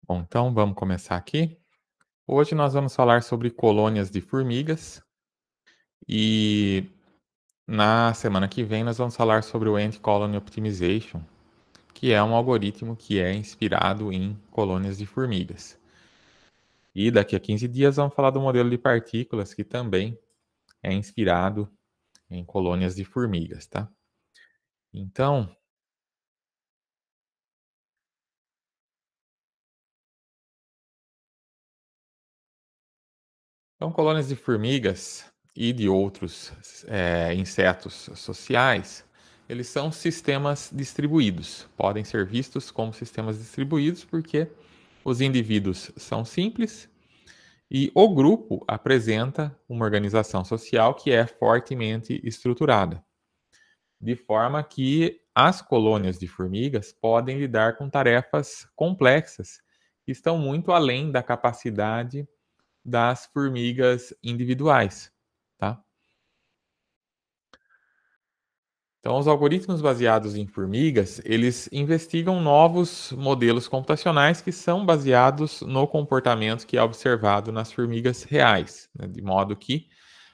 Bom, então vamos começar aqui. Hoje nós vamos falar sobre colônias de formigas e na semana que vem nós vamos falar sobre o Ant Colony Optimization, que é um algoritmo que é inspirado em colônias de formigas. E daqui a 15 dias vamos falar do modelo de partículas, que também é inspirado em colônias de formigas, tá? Então, colônias de formigas e de outros insetos sociais, eles são sistemas distribuídos. Podem ser vistos como sistemas distribuídos porque os indivíduos são simples e o grupo apresenta uma organização social que é fortemente estruturada, de forma que as colônias de formigas podem lidar com tarefas complexas que estão muito além da capacidade das formigas individuais, tá? Então, os algoritmos baseados em formigas, eles investigam novos modelos computacionais que são baseados no comportamento que é observado nas formigas reais, né? De modo que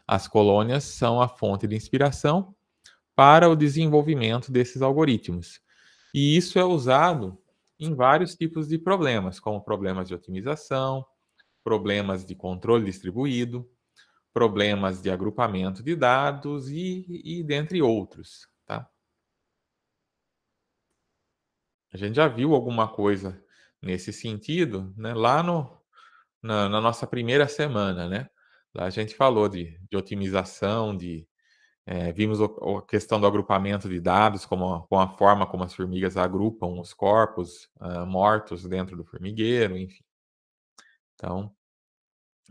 as colônias são a fonte de inspiração para o desenvolvimento desses algoritmos. E isso é usado em vários tipos de problemas, como problemas de otimização, problemas de controle distribuído, problemas de agrupamento de dados e dentre outros, tá? A gente já viu alguma coisa nesse sentido, né, lá na nossa primeira semana, né? Lá a gente falou de otimização, vimos a questão do agrupamento de dados, com a forma como as formigas agrupam os corpos mortos dentro do formigueiro, enfim. Então,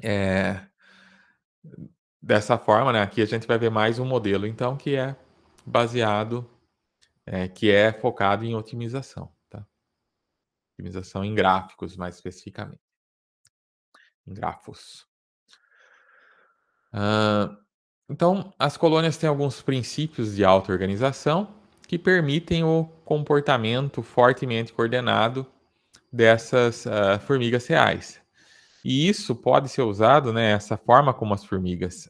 é, dessa forma, né, aqui a gente vai ver mais um modelo, então, que é baseado que é focado em otimização, tá? Otimização em gráficos, mais especificamente, em grafos. Ah, então, as colônias têm alguns princípios de auto-organização que permitem o comportamento fortemente coordenado dessas formigas reais. E isso pode ser usado, né, essa forma como as formigas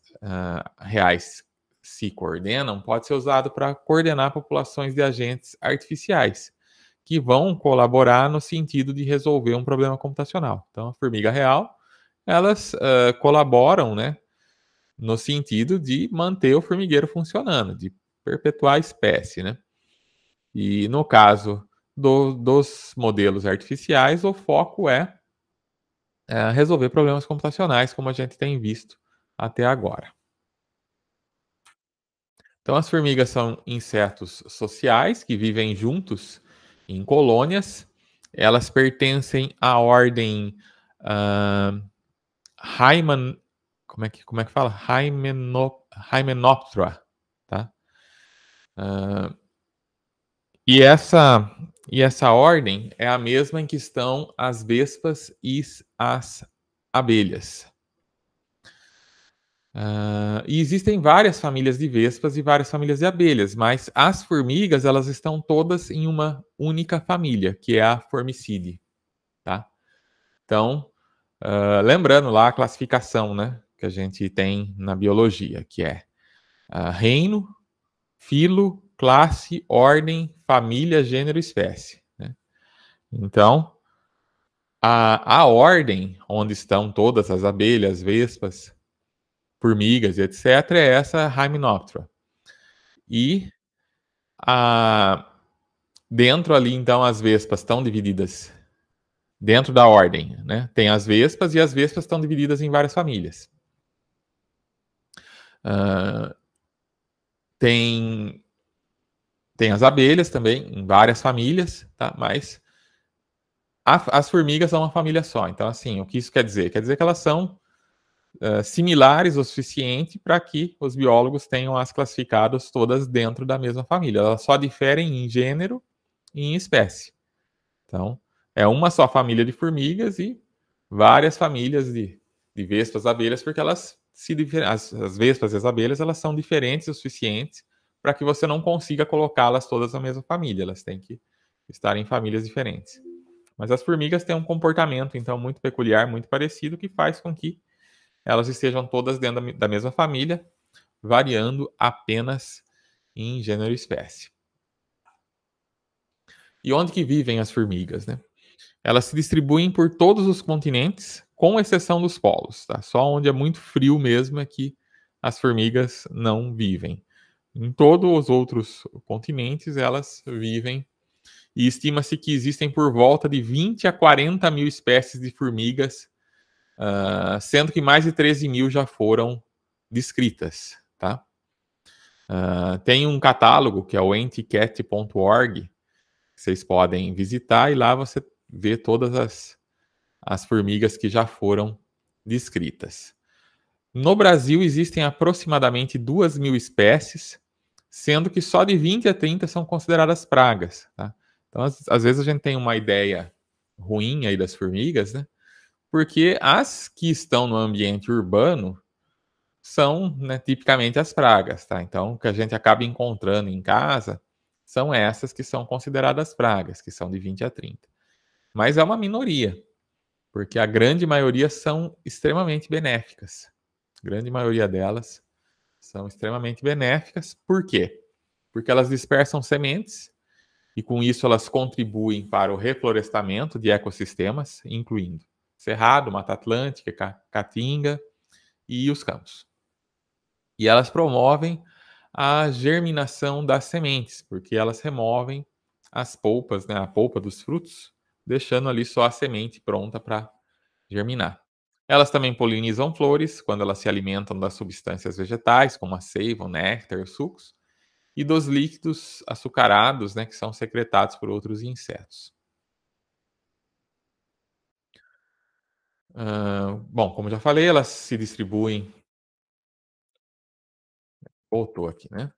reais se coordenam, pode ser usado para coordenar populações de agentes artificiais, que vão colaborar no sentido de resolver um problema computacional. Então, a formiga real, elas colaboram, né, no sentido de manter o formigueiro funcionando, de perpetuar a espécie, né? E no caso dos modelos artificiais, o foco é resolver problemas computacionais, como a gente tem visto até agora. Então, as formigas são insetos sociais que vivem juntos em colônias. Elas pertencem à ordem uh, Hymen, como é que fala? Hymenoptera, tá? Uh, e essa ordem é a mesma em que estão as vespas e as abelhas. E existem várias famílias de vespas e várias famílias de abelhas, mas as formigas elas estão todas em uma única família, que é a Formicidae, tá? Então, lembrando lá a classificação, né, que a gente tem na biologia, que é reino, filo, classe, ordem, família, gênero, espécie, né? Então, a ordem onde estão todas as abelhas, vespas, formigas, etc., é essa Hymenoptera. E dentro ali, então, as vespas estão divididas dentro da ordem, né? Tem as vespas e as vespas estão divididas em várias famílias. Uh, tem, tem as abelhas também, em várias famílias, tá? Mas as formigas são uma família só. Então, assim, o que isso quer dizer? Quer dizer que elas são similares o suficiente para que os biólogos tenham as classificadas todas dentro da mesma família. Elas só diferem em gênero e em espécie. Então, é uma só família de formigas e várias famílias de vespas, abelhas, porque elas as vespas e as abelhas elas são diferentes o suficiente para que você não consiga colocá-las todas na mesma família. Elas têm que estar em famílias diferentes. Mas as formigas têm um comportamento, então, muito peculiar, muito parecido, que faz com que elas estejam todas dentro da mesma família, variando apenas em gênero e espécie. E onde que vivem as formigas, né? Elas se distribuem por todos os continentes, com exceção dos polos, tá? Só onde é muito frio mesmo é que as formigas não vivem. Em todos os outros continentes, elas vivem, e estima-se que existem por volta de 20 a 40 mil espécies de formigas, sendo que mais de 13 mil já foram descritas, tá? Tem um catálogo que é o anticat.org, que vocês podem visitar, e lá você vê todas as formigas que já foram descritas. No Brasil existem aproximadamente 2 mil espécies, sendo que só de 20 a 30 são consideradas pragas. Tá? Então, às vezes a gente tem uma ideia ruim aí das formigas, né? Porque as que estão no ambiente urbano são, né, tipicamente as pragas. Tá? Então, o que a gente acaba encontrando em casa são essas que são consideradas pragas, que são de 20 a 30. Mas é uma minoria, porque a grande maioria são extremamente benéficas. A grande maioria delas são extremamente benéficas. Por quê? Porque elas dispersam sementes e com isso elas contribuem para o reflorestamento de ecossistemas, incluindo Cerrado, Mata Atlântica, Caatinga e os campos. E elas promovem a germinação das sementes, porque elas removem as polpas, né, a polpa dos frutos, deixando ali só a semente pronta para germinar. Elas também polinizam flores quando elas se alimentam das substâncias vegetais, como a seiva, o néctar e os sucos, e dos líquidos açucarados, né, que são secretados por outros insetos. Bom, como já falei, elas se distribuem. Voltou aqui, né?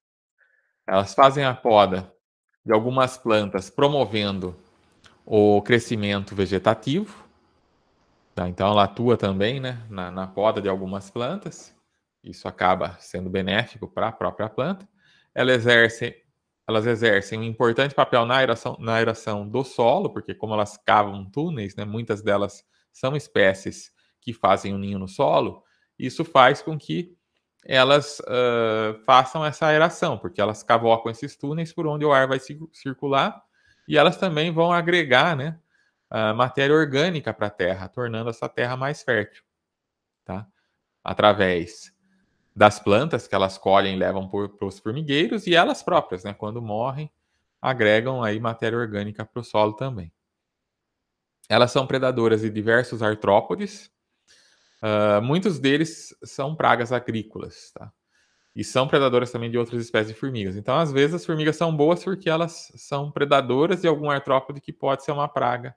Elas fazem a poda de algumas plantas, promovendo o crescimento vegetativo. Tá? Então, ela atua também, né, na poda de algumas plantas. Isso acaba sendo benéfico para a própria planta. Elas exercem um importante papel na aeração do solo, porque como elas cavam túneis, né, muitas delas são espécies que fazem um ninho no solo. Isso faz com que elas façam essa aeração, porque elas cavocam esses túneis por onde o ar vai circular, e elas também vão agregar, né, matéria orgânica para a terra, tornando essa terra mais fértil, tá? Através das plantas que elas colhem e levam para os formigueiros, e elas próprias, né, quando morrem, agregam aí matéria orgânica para o solo também. Elas são predadoras de diversos artrópodes, muitos deles são pragas agrícolas, tá? E são predadoras também de outras espécies de formigas. Então, às vezes, as formigas são boas porque elas são predadoras de algum artrópode que pode ser uma praga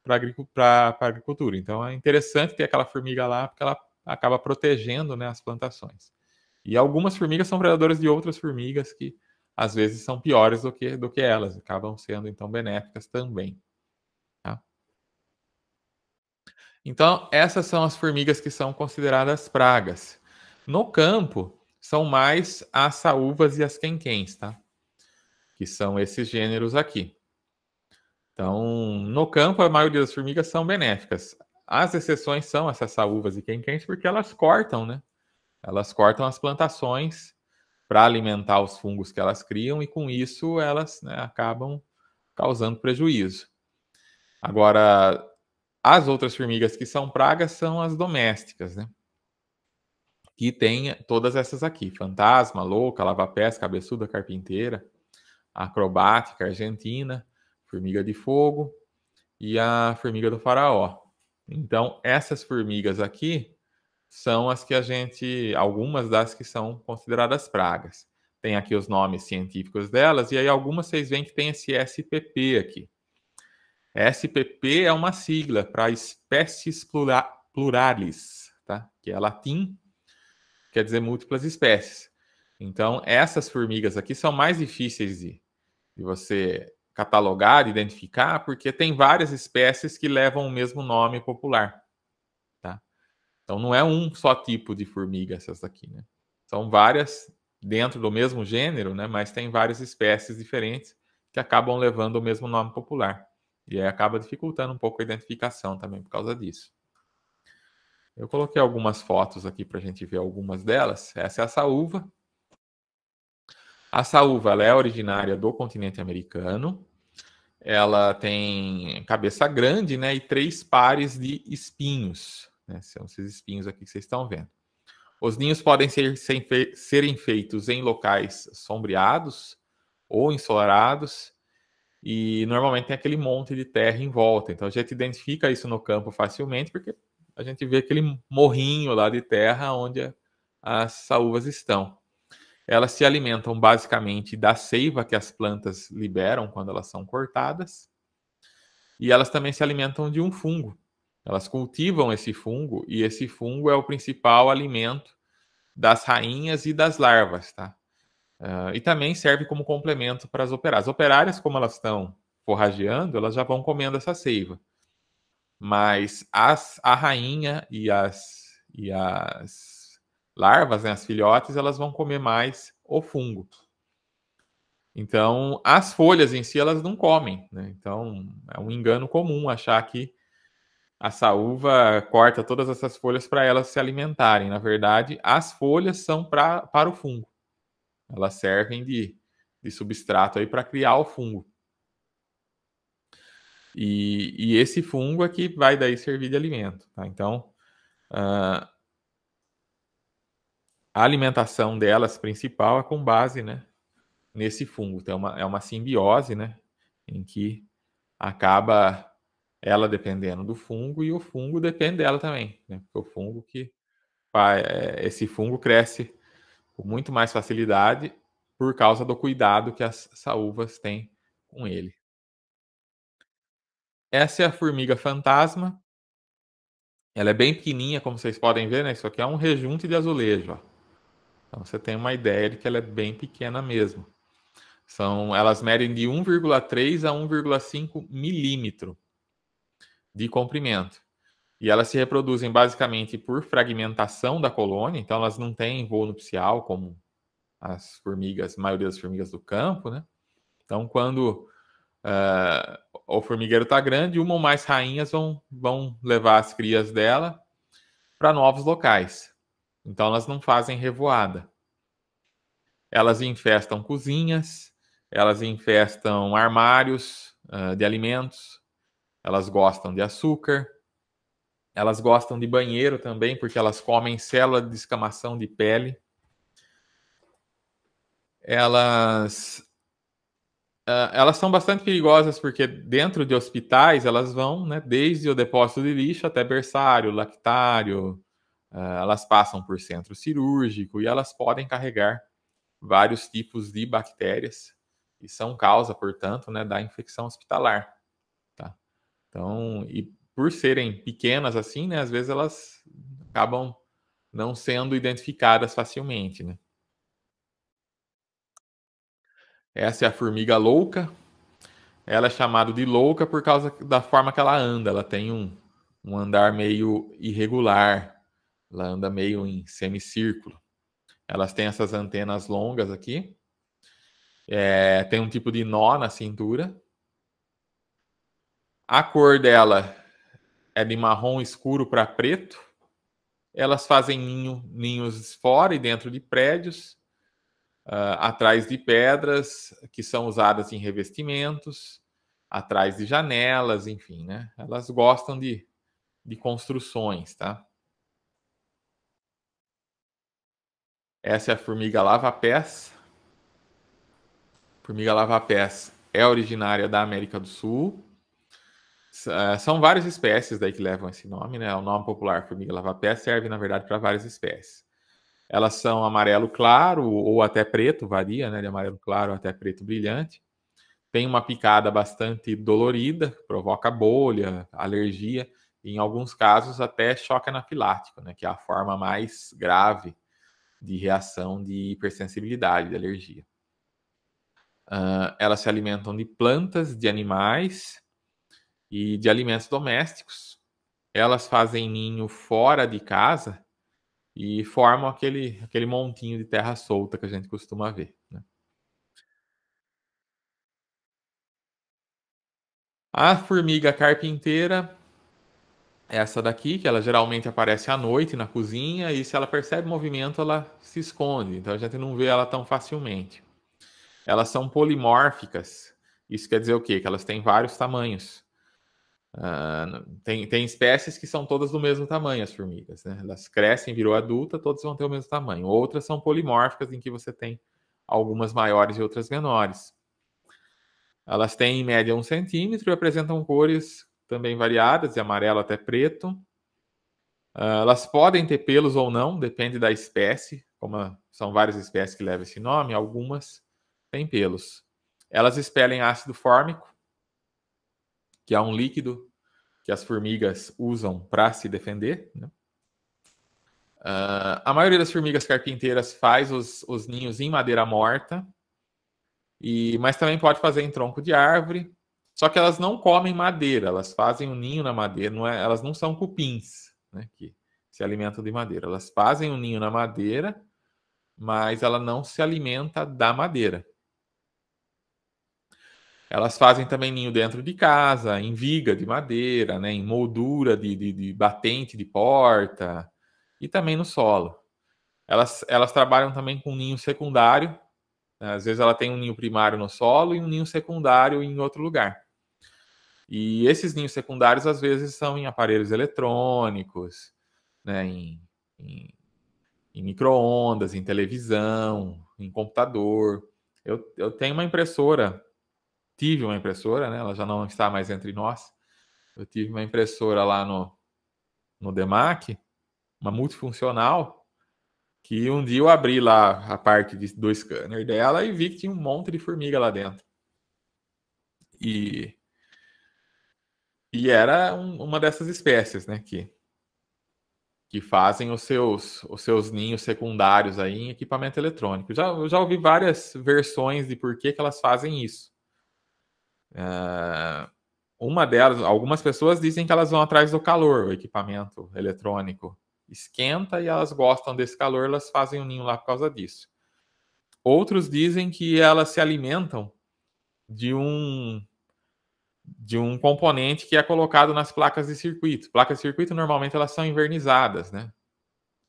para a agricultura. Então, é interessante ter aquela formiga lá porque ela acaba protegendo, né, as plantações. E algumas formigas são predadoras de outras formigas que, às vezes, são piores do que elas. Acabam sendo, então, benéficas também. Tá? Então, essas são as formigas que são consideradas pragas. No campo, são mais as saúvas e as quenquens, tá? Que são esses gêneros aqui. Então, no campo, a maioria das formigas são benéficas. As exceções são essas saúvas e quenquens, porque elas cortam, né? Elas cortam as plantações para alimentar os fungos que elas criam e, com isso, elas, né, acabam causando prejuízo. Agora, as outras formigas que são pragas são as domésticas, né? Que tem todas essas aqui: fantasma, louca, lava-pés, cabeçuda, carpinteira, acrobática, argentina, formiga de fogo e a formiga do faraó. Então, essas formigas aqui são as que algumas das que são consideradas pragas. Tem aqui os nomes científicos delas, e aí algumas vocês veem que tem esse SPP aqui. SPP é uma sigla para espécies pluralis, tá? Que é latim, quer dizer múltiplas espécies. Então, essas formigas aqui são mais difíceis de você catalogar, de identificar, porque tem várias espécies que levam o mesmo nome popular, tá? Então, não é um só tipo de formiga essas aqui, né? São várias dentro do mesmo gênero, né? Mas tem várias espécies diferentes que acabam levando o mesmo nome popular. E aí acaba dificultando um pouco a identificação também por causa disso. Eu coloquei algumas fotos aqui para a gente ver algumas delas. Essa é a saúva. A saúva ela é originária do continente americano. Ela tem cabeça grande, né, e 3 pares de espinhos, né? São esses espinhos aqui que vocês estão vendo. Os ninhos podem serem feitos em locais sombreados ou ensolarados, e normalmente tem aquele monte de terra em volta. Então a gente identifica isso no campo facilmente, porque a gente vê aquele morrinho lá de terra onde as saúvas estão. Elas se alimentam basicamente da seiva que as plantas liberam quando elas são cortadas, e elas também se alimentam de um fungo. Elas cultivam esse fungo, e esse fungo é o principal alimento das rainhas e das larvas, tá? E também serve como complemento para as operárias. As operárias, como elas estão forrageando, elas já vão comendo essa seiva. Mas a rainha e as larvas, né, as filhotes, elas vão comer mais o fungo. Então, as folhas em si, elas não comem, né? Então, é um engano comum achar que a saúva corta todas essas folhas para elas se alimentarem. Na verdade, as folhas são para o fungo. Elas servem de substrato aí para criar o fungo. E esse fungo é que vai daí servir de alimento, tá? Então, a alimentação delas principal é com base, né, nesse fungo. Então, é uma simbiose, né, em que acaba ela dependendo do fungo e o fungo depende dela também, né? Porque o fungo esse fungo cresce com muito mais facilidade por causa do cuidado que as saúvas têm com ele. Essa é a formiga fantasma. Ela é bem pequenininha, como vocês podem ver, né? Isso aqui é um rejunte de azulejo, ó. Então você tem uma ideia de que ela é bem pequena mesmo. Elas medem de 1,3 a 1,5 milímetro de comprimento. E elas se reproduzem basicamente por fragmentação da colônia, então elas não têm voo nupcial como as formigas, a maioria das formigas do campo, né? Então, quando o formigueiro está grande, uma ou mais rainhas vão levar as crias dela para novos locais. Então, elas não fazem revoada. Elas infestam cozinhas, elas infestam armários de alimentos, elas gostam de açúcar, elas gostam de banheiro também, porque elas comem célula de descamação de pele. Elas são bastante perigosas porque dentro de hospitais elas vão, né, desde o depósito de lixo até berçário, lactário, elas passam por centro cirúrgico e elas podem carregar vários tipos de bactérias e são causa, portanto, né, da infecção hospitalar, tá? Então, e por serem pequenas assim, né, às vezes elas acabam não sendo identificadas facilmente, né? Essa é a formiga louca. Ela é chamada de louca por causa da forma que ela anda. Ela tem um andar meio irregular. Ela anda meio em semicírculo. Elas têm essas antenas longas aqui. Tem um tipo de nó na cintura. A cor dela é de marrom escuro para preto. Elas fazem ninhos fora e dentro de prédios, atrás de pedras que são usadas em revestimentos, atrás de janelas, enfim, né? Elas gostam de construções, tá? Essa é a formiga lava-pés. Formiga lava-pés é originária da América do Sul. São várias espécies daí que levam esse nome, né? O nome popular formiga lava-pés serve, na verdade, para várias espécies. Elas são amarelo claro ou até preto, varia, né? De amarelo claro até preto brilhante. Tem uma picada bastante dolorida, provoca bolha, alergia, e em alguns casos até choque anafilático, né? Que é a forma mais grave de reação de hipersensibilidade, de alergia. Elas se alimentam de plantas, de animais e de alimentos domésticos. Elas fazem ninho fora de casa e formam aquele montinho de terra solta que a gente costuma ver, né? A formiga carpinteira, essa daqui, que ela geralmente aparece à noite na cozinha e se ela percebe movimento, ela se esconde. Então a gente não vê ela tão facilmente. Elas são polimórficas. Isso quer dizer o quê? Que elas têm vários tamanhos. Tem espécies que são todas do mesmo tamanho, as formigas, né? Elas crescem, virou adulta, todas vão ter o mesmo tamanho. Outras são polimórficas, em que você tem algumas maiores e outras menores. Elas têm em média 1 centímetro e apresentam cores também variadas, de amarelo até preto. Elas podem ter pelos ou não, depende da espécie. Como são várias espécies que levam esse nome, algumas têm pelos. Elas expelem ácido fórmico, que é um líquido que as formigas usam para se defender, né? A maioria das formigas carpinteiras faz os ninhos em madeira morta, mas também pode fazer em tronco de árvore. Só que elas não comem madeira, elas fazem o ninho na madeira, elas não são cupins, né, que se alimentam de madeira. Elas fazem o ninho na madeira, mas ela não se alimenta da madeira. Elas fazem também ninho dentro de casa, em viga de madeira, né, em moldura de batente de porta e também no solo. Elas trabalham também com ninho secundário, né? Às vezes ela tem um ninho primário no solo e um ninho secundário em outro lugar. E esses ninhos secundários às vezes são em aparelhos eletrônicos, né, em micro-ondas, em televisão, em computador. Eu tenho uma impressora, tive uma impressora, né, ela já não está mais entre nós. Eu tive uma impressora lá no DEMAC, uma multifuncional, que um dia eu abri lá a parte do scanner dela e vi que tinha um monte de formiga lá dentro. E era uma dessas espécies, né, que fazem os seus ninhos secundários aí em equipamento eletrônico. Eu já ouvi várias versões de por que elas fazem isso. Uma delas, algumas pessoas dizem que elas vão atrás do calor, o equipamento eletrônico esquenta e elas gostam desse calor, elas fazem o ninho lá por causa disso. Outros dizem que elas se alimentam de um componente que é colocado nas placas de circuito. Placas de circuito normalmente elas são envernizadas, né?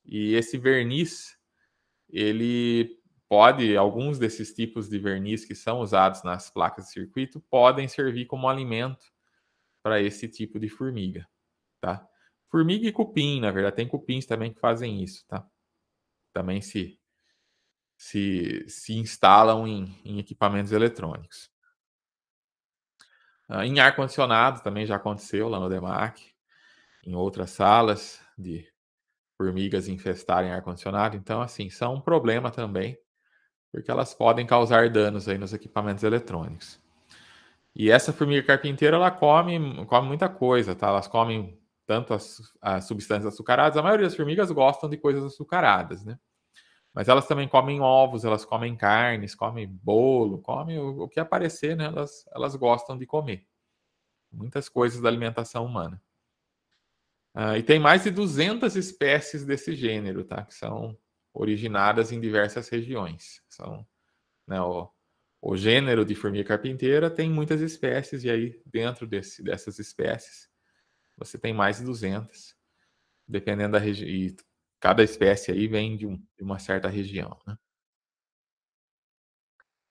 E esse verniz, alguns desses tipos de verniz que são usados nas placas de circuito podem servir como alimento para esse tipo de formiga, tá? Formiga e cupim, na verdade, tem cupins também que fazem isso, tá? Também se instalam em equipamentos eletrônicos. Em ar-condicionado também já aconteceu lá no DEMAC, em outras salas de formigas infestarem ar-condicionado. Então, assim, são um problema também, porque elas podem causar danos aí nos equipamentos eletrônicos. E essa formiga carpinteira, ela come muita coisa, tá? Elas comem tanto as substâncias açucaradas, a maioria das formigas gostam de coisas açucaradas, né? Mas elas também comem ovos, elas comem carnes, comem bolo, comem o que aparecer, né? Elas gostam de comer. Muitas coisas da alimentação humana. E tem mais de 200 espécies desse gênero, tá? Que são originadas em diversas regiões. Né, o gênero de formiga carpinteira tem muitas espécies, e aí dentro dessas espécies você tem mais de 200, dependendo da região. E cada espécie aí vem de uma certa região, né?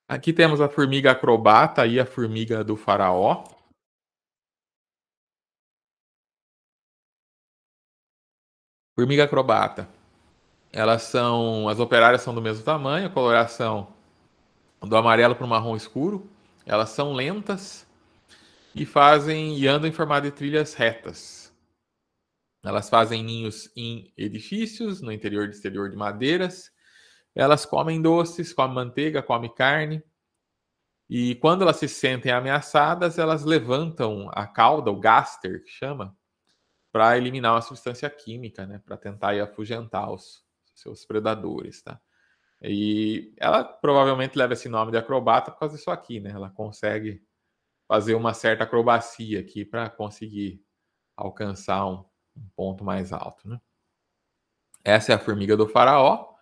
Aqui temos a formiga acrobata e a formiga do faraó. Formiga acrobata. As operárias são do mesmo tamanho, a coloração do amarelo para o marrom escuro. Elas são lentas e andam em formato de trilhas retas. Elas fazem ninhos em edifícios, no interior e exterior de madeiras. Elas comem doces, comem manteiga, comem carne. E quando elas se sentem ameaçadas, elas levantam a cauda, o gaster, que chama, para eliminar uma substância química, né? Para tentar afugentar os seus predadores, tá? E ela provavelmente leva esse nome de acrobata por causa disso aqui, né? Ela consegue fazer uma certa acrobacia aqui para conseguir alcançar um ponto mais alto, né? Essa é a formiga do faraó.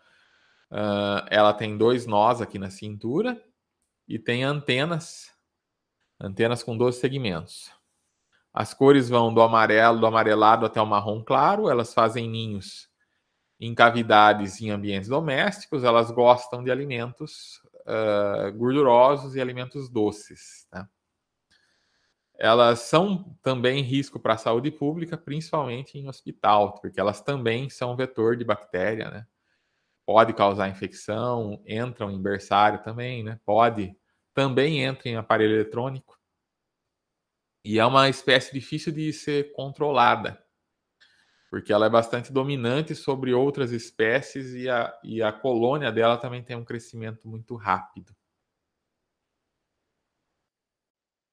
Ela tem 2 nós aqui na cintura e tem antenas com 12 segmentos. As cores vão do amarelo, do amarelado até o marrom claro. Elas fazem ninhos em cavidades em ambientes domésticos. Elas gostam de alimentos gordurosos e alimentos doces, tá? Elas são também risco para a saúde pública, principalmente em hospital, porque elas também são vetor de bactéria, né? Pode causar infecção, entram em berçário também, né? Também entra em aparelho eletrônico. E é uma espécie difícil de ser controlada, porque ela é bastante dominante sobre outras espécies e a colônia dela também tem um crescimento muito rápido.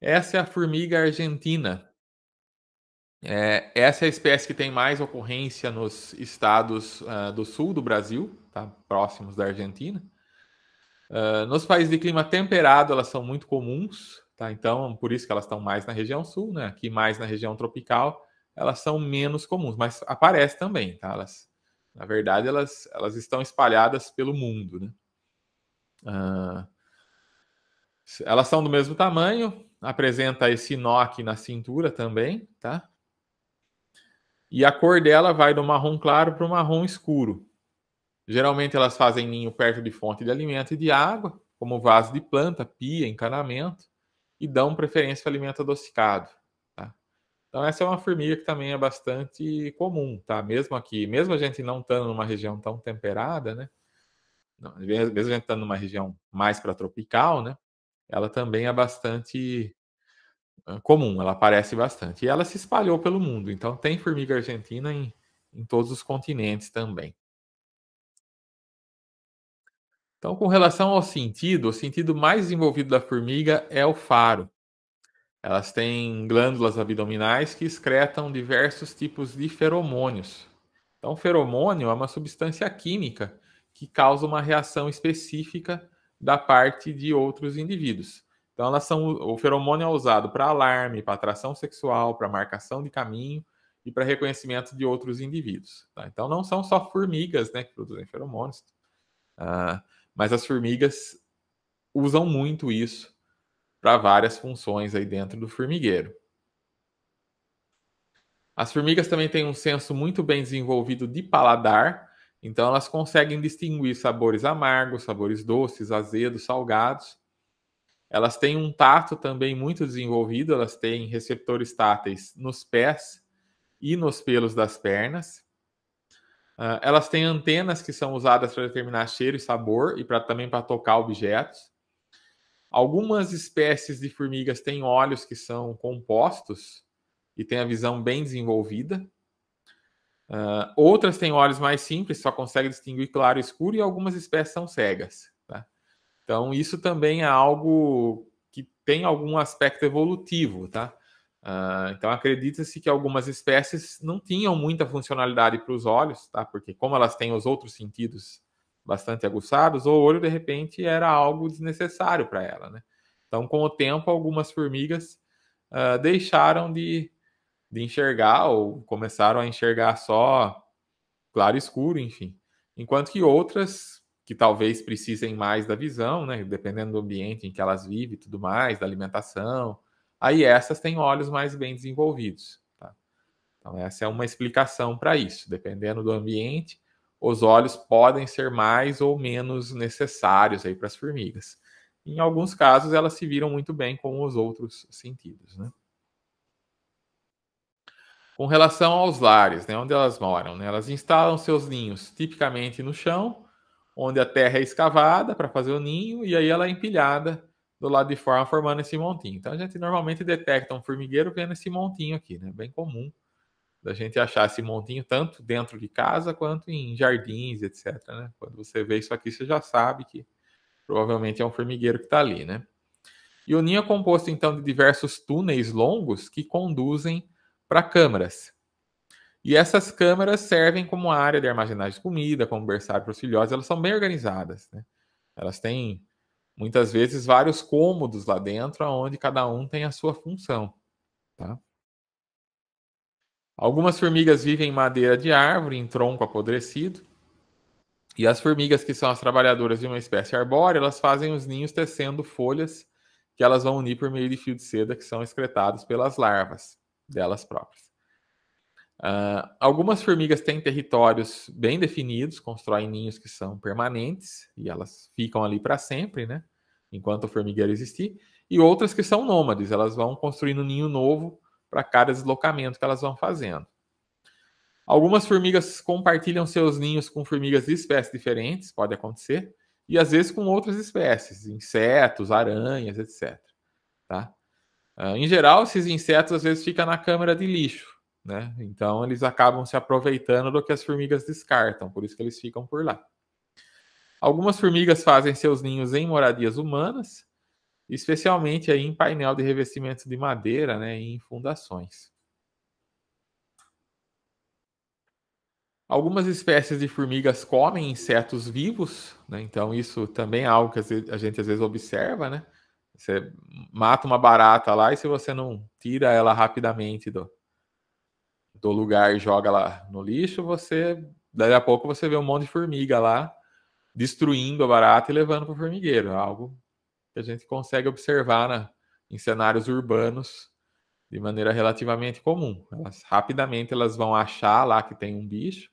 Essa é a formiga argentina. Essa é a espécie que tem mais ocorrência nos estados do sul do Brasil, tá? Próximos da Argentina. Nos países de clima temperado, elas são muito comuns, tá? Então, por isso que elas estão mais na região sul, né? Aqui mais na região tropical, elas são menos comuns, mas aparecem também, tá? Na verdade, elas estão espalhadas pelo mundo, né? Elas são do mesmo tamanho, apresenta esse nó aqui na cintura também, tá? E a cor dela vai do marrom claro para o marrom escuro. Geralmente elas fazem ninho perto de fonte de alimento e de água, como vaso de planta, pia, encanamento, e dão preferência para alimento adocicado. Tá? Então essa é uma formiga que também é bastante comum, tá? Mesmo aqui, mesmo a gente não estando numa região tão temperada, né? Não, mesmo a gente estando numa região mais para tropical, né? Ela também é bastante comum, ela aparece bastante. E ela se espalhou pelo mundo, então tem formiga argentina em todos os continentes também. Então, com relação ao sentido, o sentido mais desenvolvido da formiga é o faro. Elas têm glândulas abdominais que excretam diversos tipos de feromônios. Então, feromônio é uma substância química que causa uma reação específica da parte de outros indivíduos. Então, o feromônio é usado para alarme, para atração sexual, para marcação de caminho e para reconhecimento de outros indivíduos. Tá? Então, não são só formigas, né, que produzem feromônios, mas as formigas usam muito isso para várias funções aí dentro do formigueiro. As formigas também têm um senso muito bem desenvolvido de paladar, então elas conseguem distinguir sabores amargos, sabores doces, azedos, salgados. Elas têm um tato também muito desenvolvido, elas têm receptores táteis nos pés e nos pelos das pernas. Elas têm antenas que são usadas para determinar cheiro e sabor e também para tocar objetos. Algumas espécies de formigas têm olhos que são compostos e têm a visão bem desenvolvida. Outras têm olhos mais simples, só conseguem distinguir claro e escuro, e algumas espécies são cegas. Tá? Então, isso também é algo que tem algum aspecto evolutivo. Tá? Então, acredita-se que algumas espécies não tinham muita funcionalidade para os olhos, tá? Porque como elas têm os outros sentidos bastante aguçados, o olho, de repente, era algo desnecessário para ela. Né? Então, com o tempo, algumas formigas deixaram de enxergar ou começaram a enxergar só claro e escuro, enfim. Enquanto que outras, que talvez precisem mais da visão, né, dependendo do ambiente em que elas vivem e tudo mais, da alimentação, aí essas têm olhos mais bem desenvolvidos. Tá? Então, essa é uma explicação para isso. Dependendo do ambiente, os olhos podem ser mais ou menos necessários aí para as formigas. Em alguns casos, elas se viram muito bem com os outros sentidos, né? Com relação aos lares, né, onde elas moram, né, elas instalam seus ninhos tipicamente no chão, onde a terra é escavada para fazer o ninho e aí ela é empilhada do lado de fora, formando esse montinho. Então a gente normalmente detecta um formigueiro vendo esse montinho aqui, né? Bem comum da gente achar esse montinho tanto dentro de casa quanto em jardins, etc. Né? Quando você vê isso aqui, você já sabe que provavelmente é um formigueiro que está ali, né? E o ninho é composto então de diversos túneis longos que conduzem para câmaras. E essas câmaras servem como área de armazenagem de comida, como berçário para os filhotes, elas são bem organizadas. Né? Elas têm, muitas vezes, vários cômodos lá dentro, onde cada um tem a sua função. Tá? Algumas formigas vivem em madeira de árvore, em tronco apodrecido. E as formigas que são as trabalhadoras de uma espécie arbórea, elas fazem os ninhos tecendo folhas que elas vão unir por meio de fio de seda que são excretados pelas larvas. delas próprias. Algumas formigas têm territórios bem definidos, constroem ninhos que são permanentes e elas ficam ali para sempre, né? Enquanto o formigueiro existir. E outras que são nômades, elas vão construindo um ninho novo para cada deslocamento que elas vão fazendo. Algumas formigas compartilham seus ninhos com formigas de espécies diferentes, pode acontecer, e às vezes com outras espécies, insetos, aranhas, etc. Tá? Em geral, esses insetos às vezes ficam na câmara de lixo, né? Então eles acabam se aproveitando do que as formigas descartam, por isso que eles ficam por lá. Algumas formigas fazem seus ninhos em moradias humanas, especialmente aí em painel de revestimentos de madeira, né, e em fundações. Algumas espécies de formigas comem insetos vivos, né? Então isso também é algo que a gente às vezes observa, né? Você mata uma barata lá e se você não tira ela rapidamente do lugar e joga ela no lixo, daí a pouco você vê um monte de formiga lá destruindo a barata e levando para o formigueiro. É algo que a gente consegue observar em cenários urbanos de maneira relativamente comum. Rapidamente elas vão achar lá que tem um bicho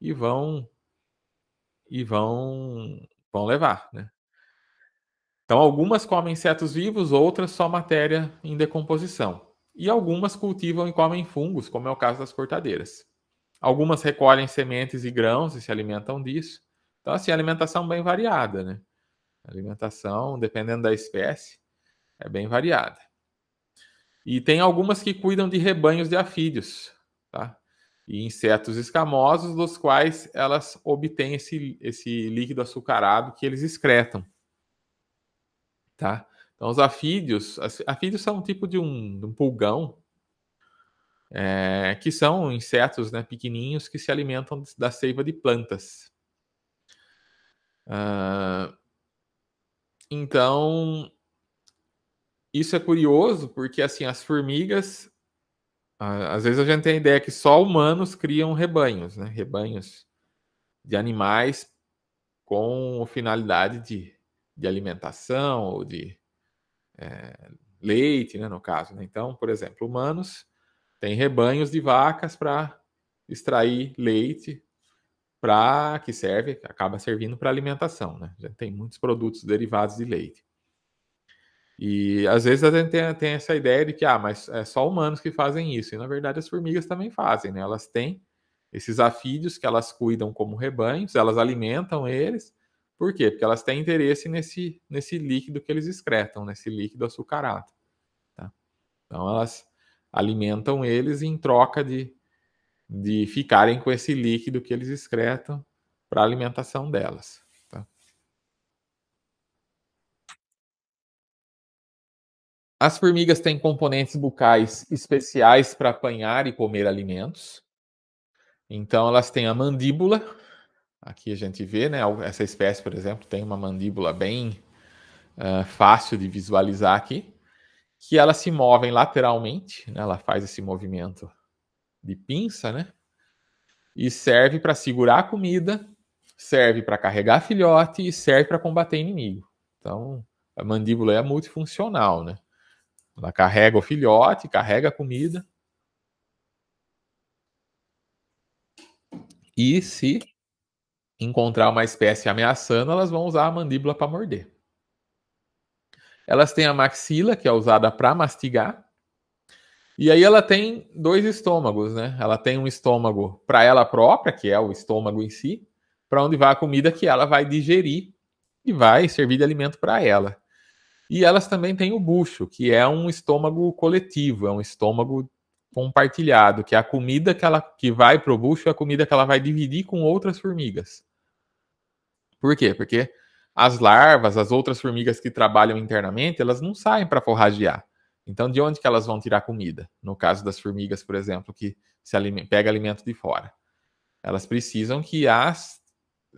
e vão levar, né? Então algumas comem insetos vivos, outras só matéria em decomposição. E algumas cultivam e comem fungos, como é o caso das cortadeiras. Algumas recolhem sementes e grãos e se alimentam disso. Então, assim, alimentação bem variada, né? A alimentação, dependendo da espécie, é bem variada. E tem algumas que cuidam de rebanhos de afídeos, tá? E insetos escamosos, dos quais elas obtêm esse líquido açucarado que eles excretam, tá? Então, os afídeos são um tipo de um pulgão, que são insetos, né, pequeninhos que se alimentam da seiva de plantas. Então, isso é curioso porque assim as formigas, às vezes a gente tem a ideia que só humanos criam rebanhos, né? Rebanhos de animais com finalidade de alimentação ou de leite, né, no caso, né? Então, por exemplo, humanos têm rebanhos de vacas para extrair leite, acaba servindo para alimentação, né? Já tem muitos produtos derivados de leite. E às vezes a gente tem essa ideia de que mas é só humanos que fazem isso. E na verdade as formigas também fazem, né? Elas têm esses afídeos que elas cuidam como rebanhos, elas alimentam eles. Por quê? Porque elas têm interesse nesse líquido que eles excretam, nesse líquido açucarado. Tá? Então elas alimentam eles em troca de ficarem com esse líquido que eles excretam para a alimentação delas. Tá? As formigas têm componentes bucais especiais para apanhar e comer alimentos. Então, elas têm a mandíbula. Aqui a gente vê, né? Essa espécie, por exemplo, tem uma mandíbula bem fácil de visualizar aqui, que elas se movem lateralmente, né? Ela faz esse movimento de pinça, né? E serve para segurar a comida, serve para carregar filhote e serve para combater inimigo. Então, a mandíbula é multifuncional, né? Ela carrega o filhote, carrega a comida. E se encontrar uma espécie ameaçando, elas vão usar a mandíbula para morder. Elas têm a maxila, que é usada para mastigar. E aí ela tem dois estômagos, né? Ela tem um estômago para ela própria, que é o estômago em si, para onde vai a comida que ela vai digerir e vai servir de alimento para ela. E elas também têm o bucho, que é um estômago coletivo, é um estômago compartilhado, que é a comida que vai para o bucho é a comida que ela vai dividir com outras formigas. Por quê? Porque as larvas, as outras formigas que trabalham internamente, elas não saem para forragear. Então, de onde que elas vão tirar comida? No caso das formigas, por exemplo, que pega alimento de fora. Elas precisam que as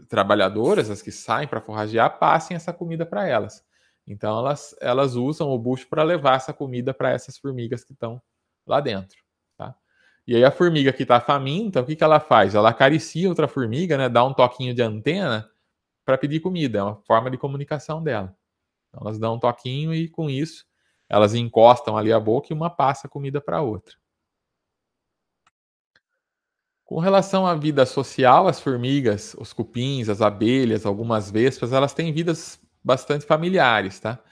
trabalhadoras, as que saem para forragear, passem essa comida para elas. Então, elas usam o bucho para levar essa comida para essas formigas que estão lá dentro. Tá? E aí a formiga que está faminta, o que ela faz? Ela acaricia outra formiga, né, dá um toquinho de antena para pedir comida. É uma forma de comunicação dela. Então, elas dão um toquinho e, com isso, elas encostam ali a boca e uma passa a comida para a outra. Com relação à vida social, as formigas, os cupins, as abelhas, algumas vespas, elas têm vidas bastante familiares, tá?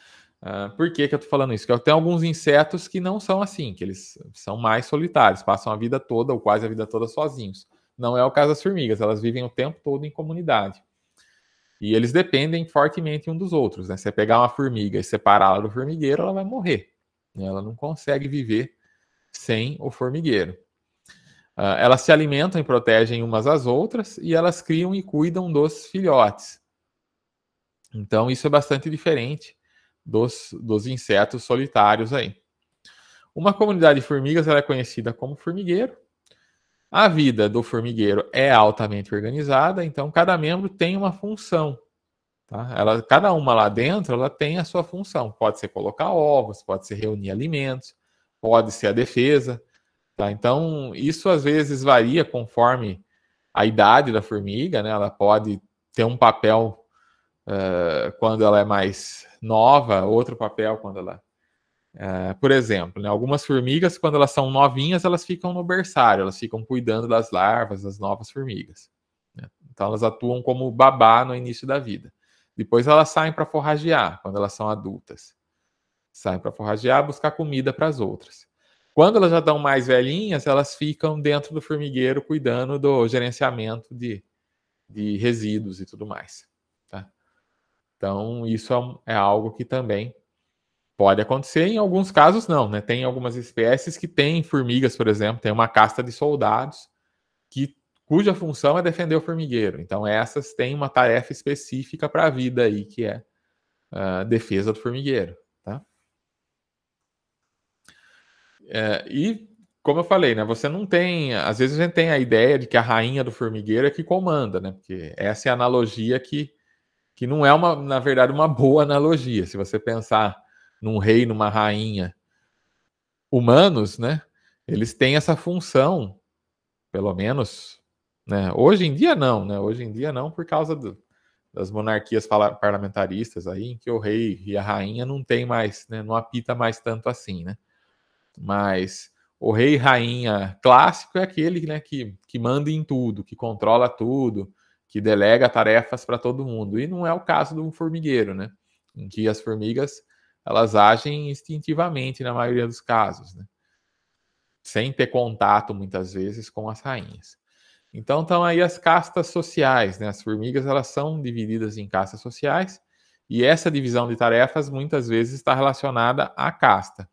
Por que que eu tô falando isso? Porque tem alguns insetos que não são assim, que eles são mais solitários, passam a vida toda ou quase a vida toda sozinhos. Não é o caso das formigas, elas vivem o tempo todo em comunidade. E eles dependem fortemente um dos outros, né? Se você pegar uma formiga e separá-la do formigueiro, ela vai morrer, né? Ela não consegue viver sem o formigueiro. Elas se alimentam e protegem umas às outras e elas criam e cuidam dos filhotes. Então, isso é bastante diferente dos insetos solitários aí. Uma comunidade de formigas ela é conhecida como formigueiro. A vida do formigueiro é altamente organizada, então cada membro tem uma função. Tá? Cada uma lá dentro ela tem a sua função. Pode ser colocar ovos, pode ser reunir alimentos, pode ser a defesa. Tá? Então, isso às vezes varia conforme a idade da formiga, né? Ela pode ter um papel quando ela é mais nova, outro papel quando ela. Por exemplo, né? Algumas formigas, quando elas são novinhas, elas ficam no berçário, elas ficam cuidando das larvas, das novas formigas. Né? Então, elas atuam como babá no início da vida. Depois, elas saem para forragear, quando elas são adultas. Saem para forragear, buscar comida para as outras. Quando elas já estão mais velhinhas, elas ficam dentro do formigueiro cuidando do gerenciamento de resíduos e tudo mais. Tá? Então, isso é algo que também pode acontecer. Em alguns casos, não. Né? Tem algumas espécies que têm formigas, por exemplo, tem uma casta de soldados cuja função é defender o formigueiro. Então, essas têm uma tarefa específica para a vida aí, que é a defesa do formigueiro. Tá? E, como eu falei, né, você não tem. Às vezes a gente tem a ideia de que a rainha do formigueiro é que comanda, né? Porque essa é a analogia que não é, na verdade, uma boa analogia. Se você pensar num rei, numa rainha humanos, né? Eles têm essa função, pelo menos. Né? Hoje em dia, não, né? Hoje em dia, não, por causa das monarquias parlamentaristas aí, em que o rei e a rainha não tem mais, né? Não apita mais tanto assim, né? Mas o rei e rainha clássico é aquele, né, que manda em tudo, que controla tudo, que delega tarefas para todo mundo. E não é o caso de um formigueiro, né? Em que as formigas elas agem instintivamente na maioria dos casos, né? Sem ter contato muitas vezes com as rainhas. Então estão aí as castas sociais, né? As formigas elas são divididas em castas sociais e essa divisão de tarefas muitas vezes está relacionada à casta.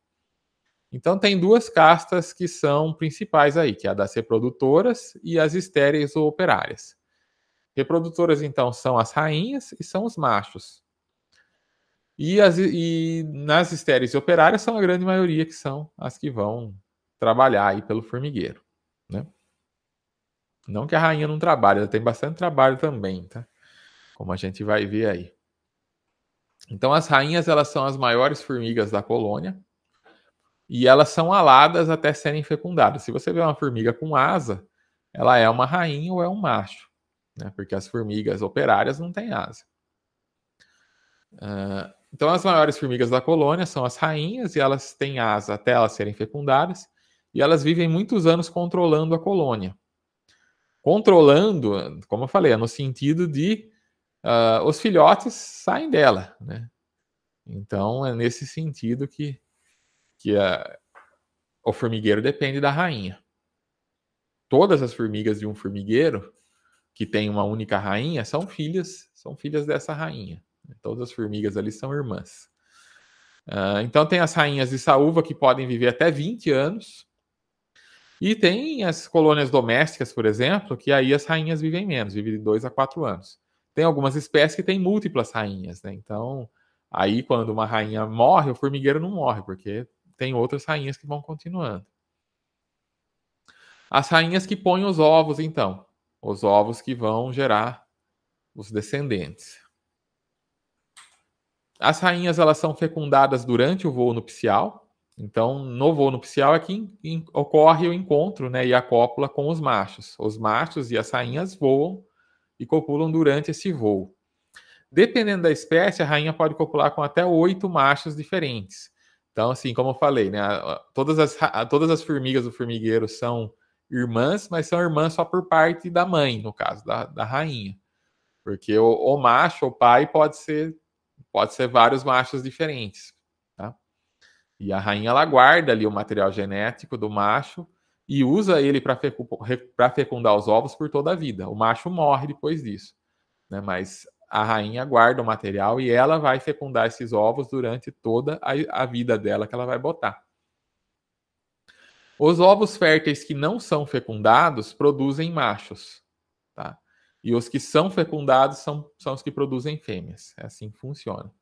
Então tem duas castas que são principais aí, que é a das reprodutoras e as estéreis ou operárias. Reprodutoras, então, são as rainhas e são os machos. E nas estéreis e operárias são a grande maioria que são as que vão trabalhar aí pelo formigueiro. Né? Não que a rainha não trabalhe, ela tem bastante trabalho também, tá? Como a gente vai ver aí. Então as rainhas elas são as maiores formigas da colônia. E elas são aladas até serem fecundadas. Se você vê uma formiga com asa, ela é uma rainha ou é um macho, né? Porque as formigas operárias não têm asa. Então, as maiores formigas da colônia são as rainhas e elas têm asa até elas serem fecundadas e elas vivem muitos anos controlando a colônia. Controlando, como eu falei, é no sentido de os filhotes saem dela, né? Então, é nesse sentido que o formigueiro depende da rainha. Todas as formigas de um formigueiro que tem uma única rainha são filhas dessa rainha. Todas as formigas ali são irmãs. Então tem as rainhas de saúva que podem viver até 20 anos. E tem as colônias domésticas, por exemplo, que aí as rainhas vivem menos, vivem de 2 a 4 anos. Tem algumas espécies que têm múltiplas rainhas, né? Então, aí quando uma rainha morre, o formigueiro não morre, porque tem outras rainhas que vão continuando. As rainhas que põem os ovos, então. Os ovos que vão gerar os descendentes. As rainhas elas são fecundadas durante o voo nupcial. Então, no voo nupcial é que ocorre o encontro, né, e a cópula com os machos. Os machos e as rainhas voam e copulam durante esse voo. Dependendo da espécie, a rainha pode copular com até 8 machos diferentes. Então, assim, como eu falei, né, todas as formigas do formigueiro são irmãs, mas são irmãs só por parte da mãe, no caso, da rainha. Porque o macho, o pai, pode ser vários machos diferentes. Tá? E a rainha ela guarda ali o material genético do macho e usa ele para fecundar os ovos por toda a vida. O macho morre depois disso, né? Mas a rainha guarda o material e ela vai fecundar esses ovos durante toda a vida dela que ela vai botar. Os ovos férteis que não são fecundados produzem machos, tá? E os que são fecundados são os que produzem fêmeas. É assim que funciona.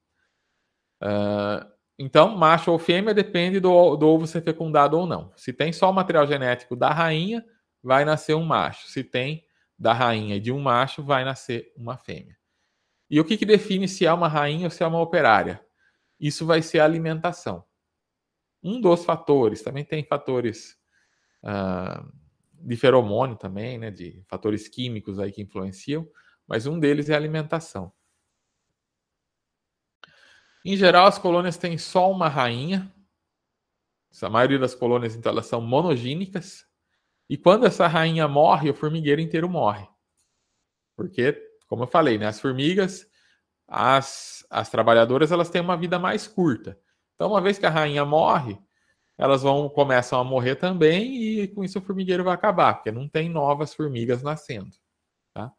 Então, macho ou fêmea depende do ovo ser fecundado ou não. Se tem só o material genético da rainha, vai nascer um macho. Se tem da rainha e de um macho, vai nascer uma fêmea. E o que define se é uma rainha ou se é uma operária? Isso vai ser a alimentação. Um dos fatores, também tem fatores de feromônio também, né, de fatores químicos aí que influenciam, mas um deles é a alimentação. Em geral, as colônias têm só uma rainha. A maioria das colônias, então, elas são monogênicas. E quando essa rainha morre, o formigueiro inteiro morre. Porque, como eu falei, né, as formigas, as trabalhadoras, elas têm uma vida mais curta. Então, uma vez que a rainha morre, elas começam a morrer também e com isso o formigueiro vai acabar, porque não tem novas formigas nascendo. Tá?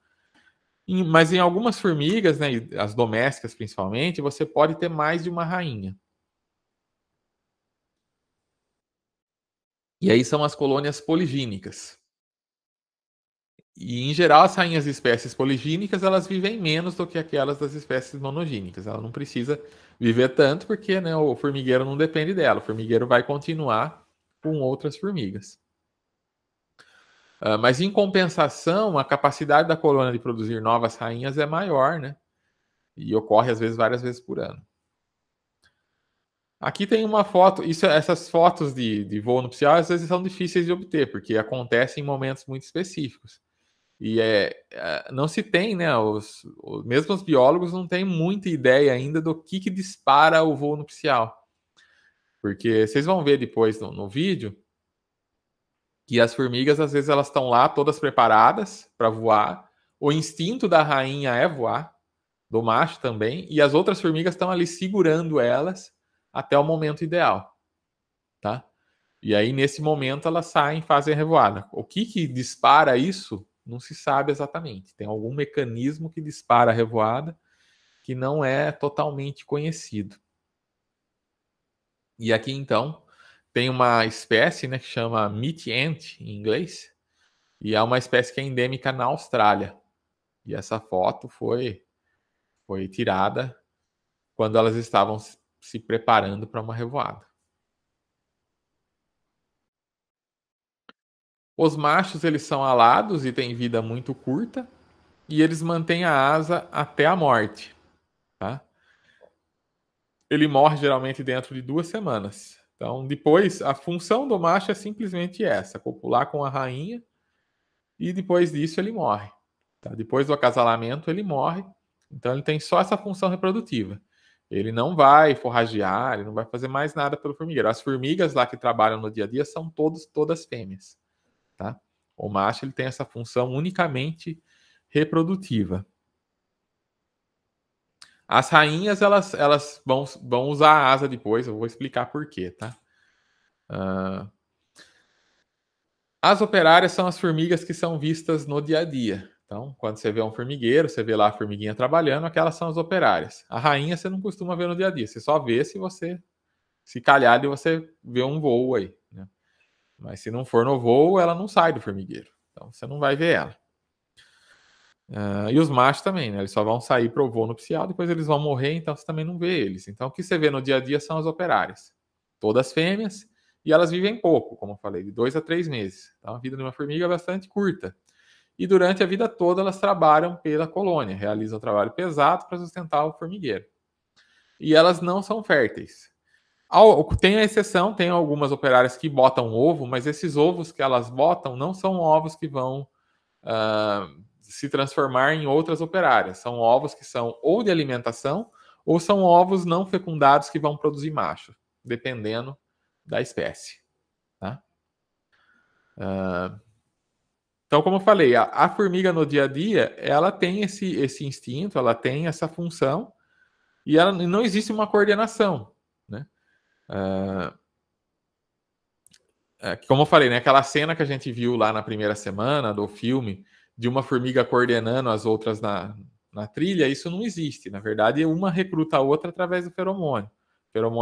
Mas em algumas formigas, né, as domésticas principalmente, você pode ter mais de uma rainha. E aí são as colônias poligínicas. E, em geral, as rainhas de espécies poligínicas, elas vivem menos do que aquelas das espécies monogênicas. Ela não precisa viver tanto porque, né, o formigueiro não depende dela. O formigueiro vai continuar com outras formigas. Mas, em compensação, a capacidade da colônia de produzir novas rainhas é maior, né? E ocorre, às vezes, várias vezes por ano. Aqui tem uma foto. Essas fotos de voo nupcial, às vezes, são difíceis de obter, porque acontecem em momentos muito específicos. E não se tem, né? Mesmo os biólogos não têm muita ideia ainda do que dispara o voo nupcial. Porque vocês vão ver depois no vídeo que as formigas, às vezes, elas estão lá todas preparadas para voar. O instinto da rainha é voar, do macho também, e as outras formigas estão ali segurando elas até o momento ideal, tá? E aí, nesse momento, elas saem e fazem a revoada. O que dispara isso, não se sabe exatamente. Tem algum mecanismo que dispara a revoada que não é totalmente conhecido. E aqui, então, tem uma espécie, né, que chama meat ant, em inglês, e é uma espécie que é endêmica na Austrália. E essa foto foi tirada quando elas estavam se preparando para uma revoada. Os machos, eles são alados e têm vida muito curta, e eles mantêm a asa até a morte. Tá? Ele morre geralmente dentro de 2 semanas. Então, depois, a função do macho é simplesmente essa: copular com a rainha, e depois disso ele morre. Tá? Depois do acasalamento, ele morre. Então, ele tem só essa função reprodutiva. Ele não vai forragear, ele não vai fazer mais nada pelo formigueiro. As formigas lá que trabalham no dia a dia são todas fêmeas. Tá? O macho ele tem essa função unicamente reprodutiva. As rainhas, elas vão usar a asa depois, eu vou explicar por quê, tá? As operárias são as formigas que são vistas no dia a dia. Então, quando você vê um formigueiro, você vê lá a formiguinha trabalhando, aquelas são as operárias. A rainha você não costuma ver no dia a dia, você só vê se calhar de você ver um voo aí, né? Mas se não for no voo, ela não sai do formigueiro. Então, você não vai ver ela. E os machos também, né? Eles só vão sair para o voo nupcial, depois eles vão morrer, então você também não vê eles. Então, o que você vê no dia a dia são as operárias. Todas fêmeas, e elas vivem pouco, como eu falei, de 2 a 3 meses. Então, a vida de uma formiga é bastante curta. E durante a vida toda, elas trabalham pela colônia, realizam trabalho pesado para sustentar o formigueiro. E elas não são férteis. Tem a exceção, tem algumas operárias que botam ovo, mas esses ovos que elas botam não são ovos que vão se transformar em outras operárias. São ovos que são ou de alimentação ou são ovos não fecundados que vão produzir macho, dependendo da espécie. Tá? Então, como eu falei, a formiga no dia a dia, ela tem esse instinto, ela tem essa função, e ela, não existe uma coordenação, né? Como eu falei, né, aquela cena que a gente viu lá na primeira semana do filme, de uma formiga coordenando as outras na trilha, isso não existe. Na verdade, uma recruta a outra através do feromônio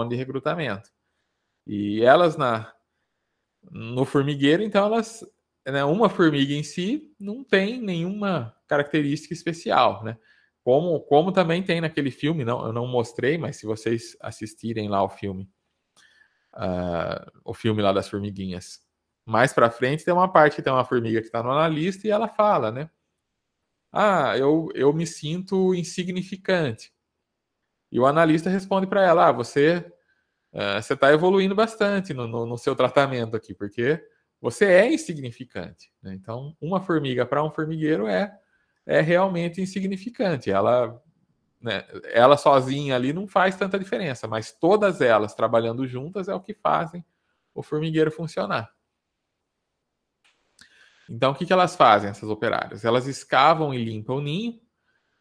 de recrutamento. E elas no formigueiro, então elas, né, uma formiga em si não tem nenhuma característica especial, né? Como também tem naquele filme, não, eu não mostrei, mas se vocês assistirem lá o filme lá das formiguinhas, mais para frente tem uma parte que tem uma formiga que está no analista e ela fala, né? Ah, eu me sinto insignificante. E o analista responde para ela: você está evoluindo bastante no seu tratamento aqui, porque você é insignificante, né? Então, uma formiga para um formigueiro é realmente insignificante. Ela, né, ela sozinha ali não faz tanta diferença, mas todas elas trabalhando juntas é o que fazem o formigueiro funcionar. Então, o que elas fazem, essas operárias? Elas escavam e limpam o ninho,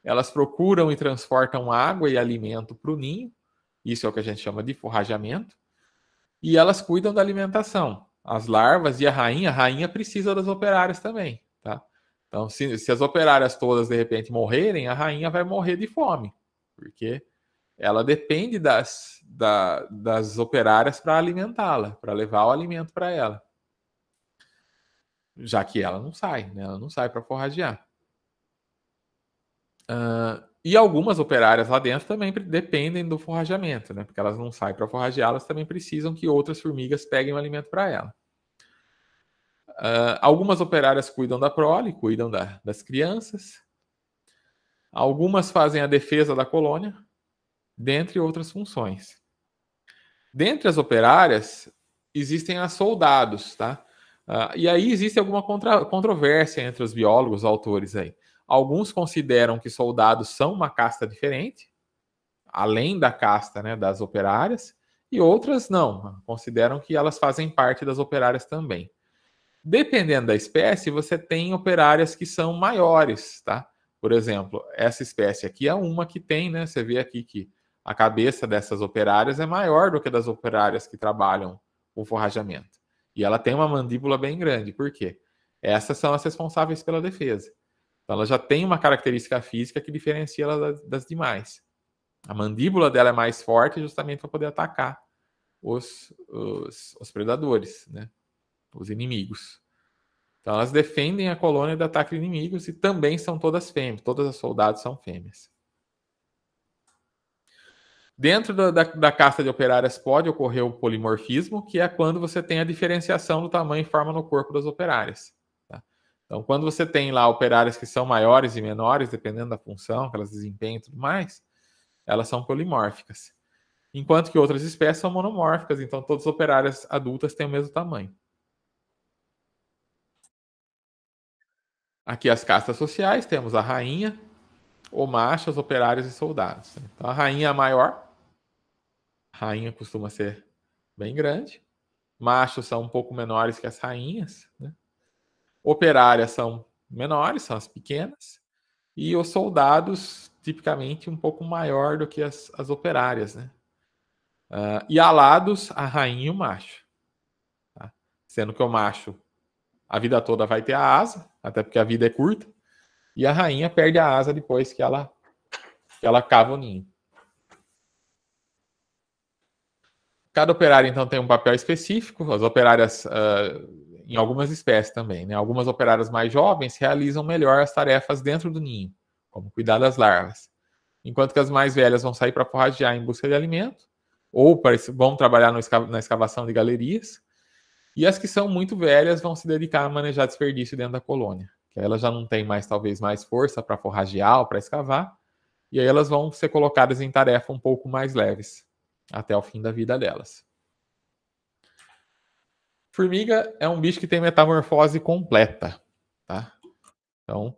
elas procuram e transportam água e alimento para o ninho, isso é o que a gente chama de forrageamento, e elas cuidam da alimentação. As larvas e a rainha precisa das operárias também, tá? Então, se as operárias todas de repente morrerem, a rainha vai morrer de fome, porque ela depende das operárias para alimentá-la, para levar o alimento para ela, já que ela não sai, né? Ela não sai para forragear. E algumas operárias lá dentro também dependem do forrageamento, né? Porque elas não saem para forragear, elas também precisam que outras formigas peguem o alimento para ela. Algumas operárias cuidam da prole, cuidam das crianças. Algumas fazem a defesa da colônia, dentre outras funções. Dentre as operárias, existem as soldados, tá? E aí existe alguma controvérsia entre os biólogos, os autores aí. Alguns consideram que soldados são uma casta diferente, além da casta, né, das operárias, e outras não, consideram que elas fazem parte das operárias também. Dependendo da espécie, você tem operárias que são maiores, tá? Por exemplo, essa espécie aqui é uma que tem, né? Você vê aqui que a cabeça dessas operárias é maior do que das operárias que trabalham com forrageamento. E ela tem uma mandíbula bem grande. Por quê? Essas são as responsáveis pela defesa. Então, ela já tem uma característica física que diferencia ela das demais. A mandíbula dela é mais forte justamente para poder atacar os predadores, né? Os inimigos. Então, elas defendem a colônia do ataque de inimigos e também são todas fêmeas. Todas as soldados são fêmeas. Dentro da casta de operárias pode ocorrer o polimorfismo, que é quando você tem a diferenciação do tamanho e forma no corpo das operárias. Tá? Então, quando você tem lá operárias que são maiores e menores, dependendo da função que elas desempenham e tudo mais, elas são polimórficas. Enquanto que outras espécies são monomórficas, então todas as operárias adultas têm o mesmo tamanho. Aqui as castas sociais, temos a rainha, o macho, os operários e soldados. Então a rainha é a maior, a rainha costuma ser bem grande, machos são um pouco menores que as rainhas, né? Operárias são menores, são as pequenas, e os soldados, tipicamente, um pouco maior do que as operárias, né? E alados, a rainha e o macho. Tá? Sendo que o macho, a vida toda vai ter a asa, até porque a vida é curta, e a rainha perde a asa depois que ela cava o ninho. Cada operário, então, tem um papel específico. As operárias, em algumas espécies também, né? Algumas operárias mais jovens realizam melhor as tarefas dentro do ninho, como cuidar das larvas. Enquanto que as mais velhas vão sair para forragear em busca de alimento, ou vão trabalhar na escavação de galerias. E as que são muito velhas vão se dedicar a manejar desperdício dentro da colônia. Que aí elas já não têm mais, talvez, mais força para forragear ou para escavar. E aí elas vão ser colocadas em tarefa um pouco mais leves até o fim da vida delas. Formiga é um bicho que tem metamorfose completa, tá? Então,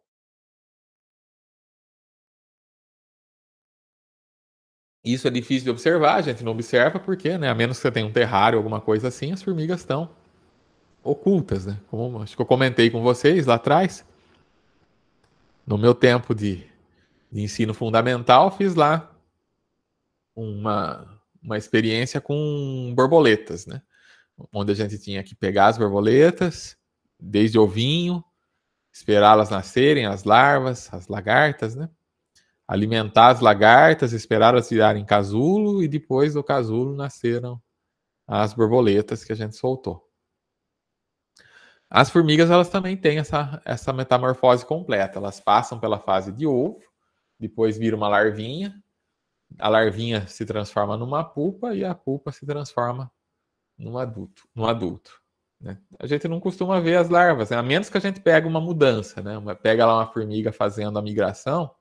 isso é difícil de observar, a gente não observa porque, né, a menos que você tenha um terrário, alguma coisa assim, as formigas estão ocultas, né? Como acho que eu comentei com vocês lá atrás, no meu tempo de ensino fundamental, fiz lá uma experiência com borboletas, né? Onde a gente tinha que pegar as borboletas, desde ovinho, esperá-las nascerem, as larvas, as lagartas, né? Alimentar as lagartas, esperar elas virarem casulo e depois do casulo nasceram as borboletas que a gente soltou. As formigas, elas também têm essa metamorfose completa. Elas passam pela fase de ovo, depois vira uma larvinha, a larvinha se transforma numa pupa e a pupa se transforma num adulto. Né? A gente não costuma ver as larvas, né? A menos que a gente pegue uma mudança, né? Pega lá uma formiga fazendo a migração,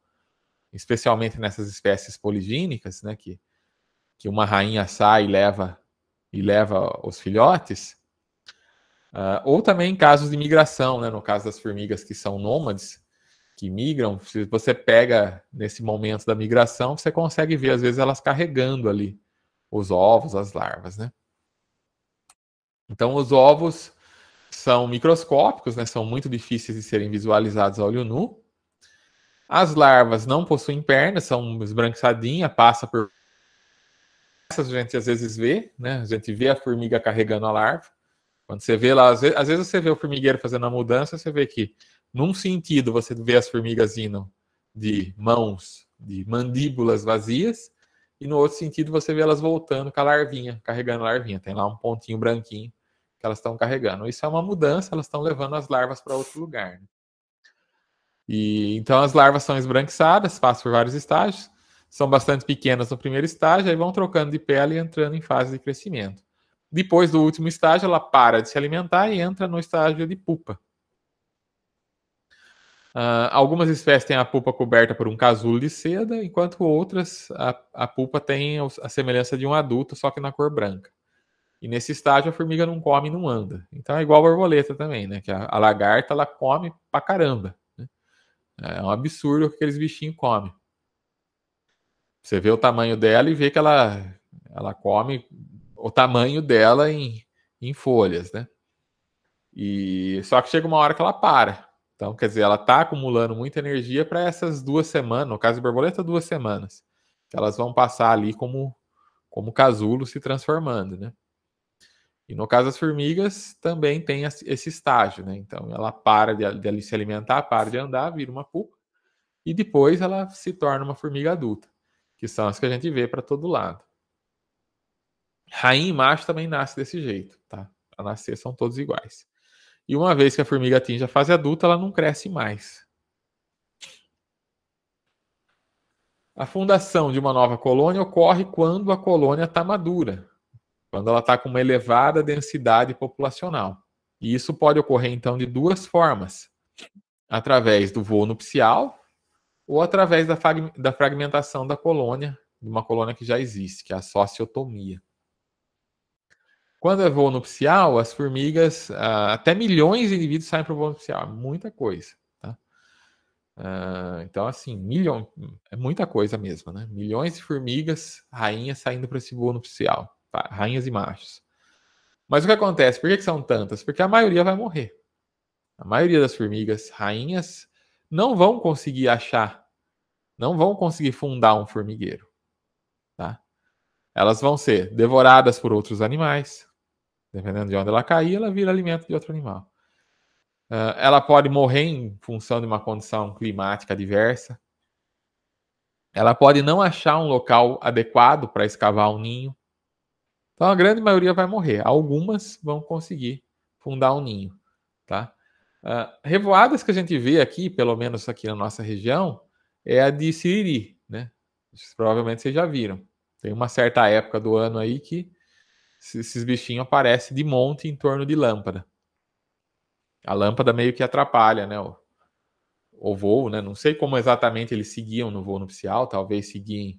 especialmente nessas espécies poligínicas, né? Que uma rainha sai e leva os filhotes. Ou também em casos de migração, né? No caso das formigas que são nômades, que migram, se você pega nesse momento da migração, você consegue ver, às vezes, elas carregando ali os ovos, as larvas, né? Então, os ovos são microscópicos, né? São muito difíceis de serem visualizados a olho nu. As larvas não possuem pernas, são esbranquiçadinhas, passa por... A gente às vezes vê, né? A gente vê a formiga carregando a larva. Quando você vê lá, às vezes você vê o formigueiro fazendo a mudança, você vê que, num sentido, você vê as formigas indo de mãos, de mandíbulas vazias, e no outro sentido, você vê elas voltando com a larvinha, carregando a larvinha. Tem lá um pontinho branquinho que elas estão carregando. Isso é uma mudança, elas estão levando as larvas para outro lugar. Né? E então as larvas são esbranquiçadas, passam por vários estágios, são bastante pequenas no primeiro estágio, aí vão trocando de pele e entrando em fase de crescimento. Depois do último estágio, ela para de se alimentar e entra no estágio de pupa. Algumas espécies têm a pupa coberta por um casulo de seda, enquanto outras a pupa tem a semelhança de um adulto, só que na cor branca. E nesse estágio a formiga não come e não anda. Então é igual a borboleta também, né? Que a lagarta ela come pra caramba. Né? É um absurdo o que aqueles bichinhos comem. Você vê o tamanho dela e vê que ela come o tamanho dela em folhas, né? E só que chega uma hora que ela para. Então, quer dizer, ela está acumulando muita energia para essas 2 semanas, no caso de borboleta, 2 semanas, que elas vão passar ali como casulo se transformando, né? E no caso das formigas, também tem esse estágio, né? Então, ela para de se alimentar, para de andar, vira uma pupa, e depois ela se torna uma formiga adulta, que são as que a gente vê para todo lado. Rainha e macho também nasce desse jeito, tá? Para nascer são todos iguais. E uma vez que a formiga atinge a fase adulta, ela não cresce mais. A fundação de uma nova colônia ocorre quando a colônia está madura, quando ela está com uma elevada densidade populacional. E isso pode ocorrer, então, de duas formas: através do voo nupcial ou através da fragmentação da colônia, de uma colônia que já existe, que é a sociotomia. Quando é voo nupcial, as formigas, até milhões de indivíduos saem para o voo nupcial, é muita coisa. Tá? Então, assim, é muita coisa mesmo, né? Milhões de formigas, rainhas saindo para esse voo nupcial, tá? Rainhas e machos. Mas o que acontece? Por que são tantas? Porque a maioria vai morrer. A maioria das formigas rainhas não vão conseguir não vão conseguir fundar um formigueiro. Tá? Elas vão ser devoradas por outros animais. Dependendo de onde ela cair, ela vira alimento de outro animal. Ela pode morrer em função de uma condição climática adversa. Ela pode não achar um local adequado para escavar um ninho. Então a grande maioria vai morrer. Algumas vão conseguir fundar um ninho. Tá? Revoadas que a gente vê aqui, pelo menos aqui na nossa região, é a de siriri. Né? Provavelmente vocês já viram. Tem uma certa época do ano aí que esses bichinhos aparecem de monte em torno de lâmpada. A lâmpada meio que atrapalha, né? O voo, né? Não sei como exatamente eles seguiam no voo nupcial, talvez seguiam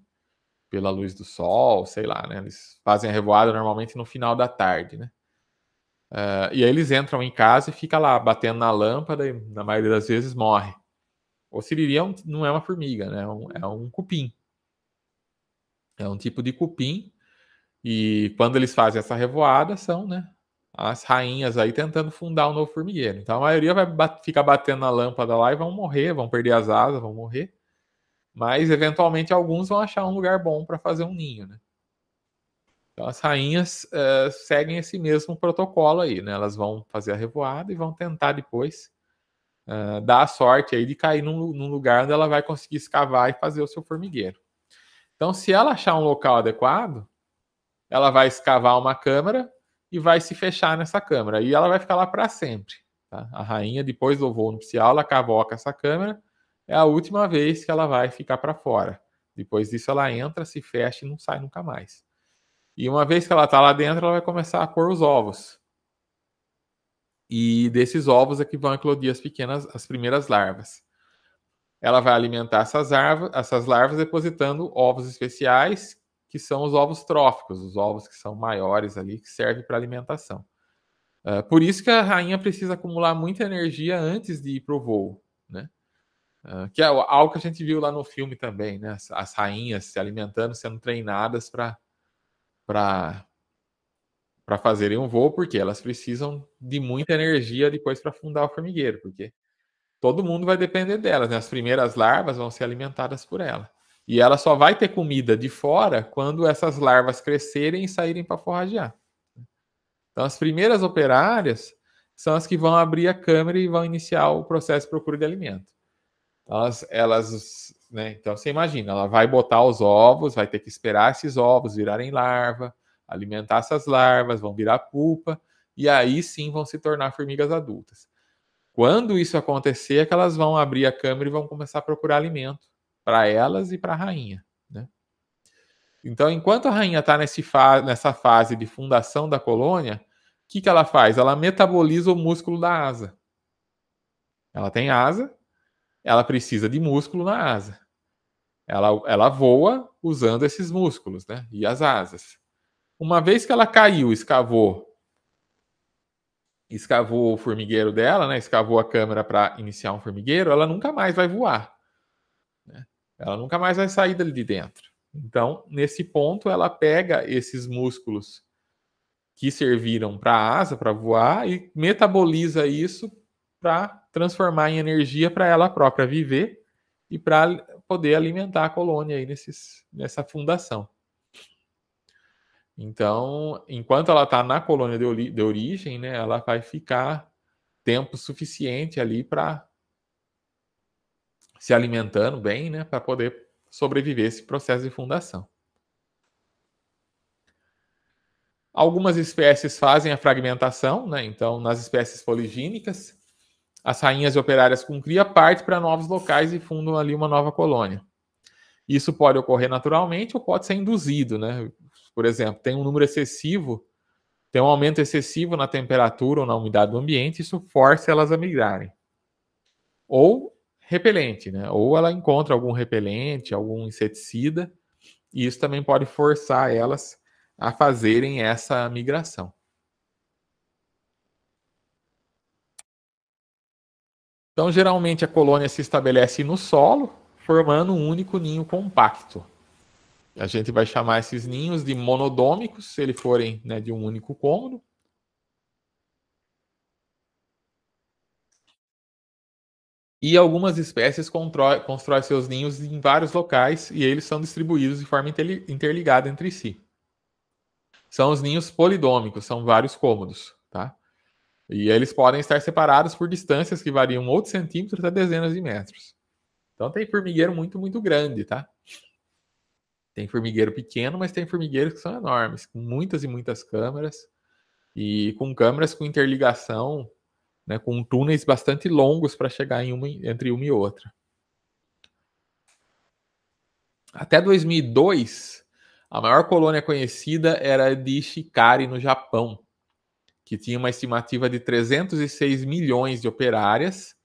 pela luz do sol, sei lá, né? Eles fazem a revoada normalmente no final da tarde, né? E aí eles entram em casa e fica lá batendo na lâmpada e na maioria das vezes morre. O siriri não é uma formiga, né? É um cupim. É um tipo de cupim e quando eles fazem essa revoada são, né? as rainhas aí tentando fundar um novo formigueiro. Então a maioria vai ficar batendo na lâmpada lá e vão morrer, vão perder as asas, vão morrer. Mas eventualmente alguns vão achar um lugar bom para fazer um ninho, né? Então as rainhas seguem esse mesmo protocolo aí, né? Elas vão fazer a revoada e vão tentar depois dar a sorte aí de cair num lugar onde ela vai conseguir escavar e fazer o seu formigueiro. Então, se ela achar um local adequado, ela vai escavar uma câmara e vai se fechar nessa câmara. E ela vai ficar lá para sempre. Tá? A rainha, depois do voo nupcial, ela cavoca essa câmara. É a última vez que ela vai ficar para fora. Depois disso, ela entra, se fecha e não sai nunca mais. E uma vez que ela está lá dentro, ela vai começar a pôr os ovos. E desses ovos é que vão eclodir as primeiras larvas. Ela vai alimentar essas larvas depositando ovos especiais, que são os ovos tróficos, os ovos que são maiores ali, que servem para alimentação. Por isso que a rainha precisa acumular muita energia antes de ir para o voo, né? Que é algo que a gente viu lá no filme também, né? As rainhas se alimentando, sendo treinadas para fazerem um voo, porque elas precisam de muita energia depois para fundar o formigueiro, porque todo mundo vai depender delas, né? As primeiras larvas vão ser alimentadas por ela. E ela só vai ter comida de fora quando essas larvas crescerem e saírem para forragear. Então, as primeiras operárias são as que vão abrir a câmara e vão iniciar o processo de procura de alimento. Né? Então, você imagina, ela vai botar os ovos, vai ter que esperar esses ovos virarem larva, alimentar essas larvas, vão virar pupa, e aí sim vão se tornar formigas adultas. Quando isso acontecer, é que elas vão abrir a câmara e vão começar a procurar alimento para elas e para a rainha, né? Então, enquanto a rainha está nessa fase de fundação da colônia, o que ela faz? Ela metaboliza o músculo da asa. Ela tem asa, ela precisa de músculo na asa. Ela voa usando esses músculos, né? E as asas. Uma vez que ela caiu, escavou o formigueiro dela, né? Escavou a câmara para iniciar um formigueiro, ela nunca mais vai voar, né? Ela nunca mais vai sair dali de dentro. Então, nesse ponto, ela pega esses músculos que serviram para a asa, para voar, e metaboliza isso para transformar em energia para ela própria viver e para poder alimentar a colônia aí nessa fundação. Então, enquanto ela está na colônia de origem, né, ela vai ficar tempo suficiente ali para se alimentando bem, né, para poder sobreviver esse processo de fundação. Algumas espécies fazem a fragmentação, né? Então, nas espécies poligínicas, as rainhas e operárias com cria partem para novos locais e fundam ali uma nova colônia. Isso pode ocorrer naturalmente ou pode ser induzido, né? Por exemplo, tem um número excessivo, tem um aumento excessivo na temperatura ou na umidade do ambiente, isso força elas a migrarem. Ou repelente, né? Ou ela encontra algum repelente, algum inseticida, e isso também pode forçar elas a fazerem essa migração. Então, geralmente, a colônia se estabelece no solo, formando um único ninho compacto. A gente vai chamar esses ninhos de monodômicos, se eles forem, né, de um único cômodo. E algumas espécies constroem seus ninhos em vários locais e eles são distribuídos de forma interligada entre si. São os ninhos polidômicos, são vários cômodos, tá? E eles podem estar separados por distâncias que variam outros centímetros a dezenas de metros. Então tem formigueiro muito, muito grande, tá? Tem formigueiro pequeno, mas tem formigueiros que são enormes, com muitas e muitas câmeras e com câmeras com interligação, né, com túneis bastante longos para chegar entre uma e outra. Até 2002, a maior colônia conhecida era de Ishikari, no Japão, que tinha uma estimativa de 306 milhões de operárias,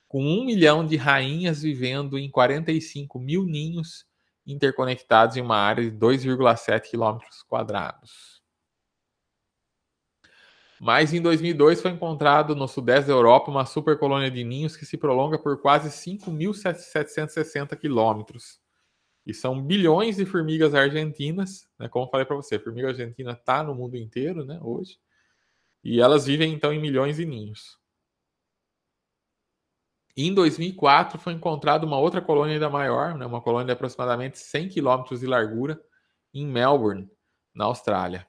com 1 milhão de rainhas vivendo em 45 mil ninhos interconectados em uma área de 2,7 quilômetros quadrados. Mas em 2002 foi encontrado no sudeste da Europa uma supercolônia de ninhos que se prolonga por quase 5.760 quilômetros. E são bilhões de formigas argentinas, né? Como eu falei para você, a formiga argentina está no mundo inteiro, né, hoje. E elas vivem, então, em milhões de ninhos. Em 2004, foi encontrada uma outra colônia ainda maior, né, uma colônia de aproximadamente 100 quilômetros de largura, em Melbourne, na Austrália.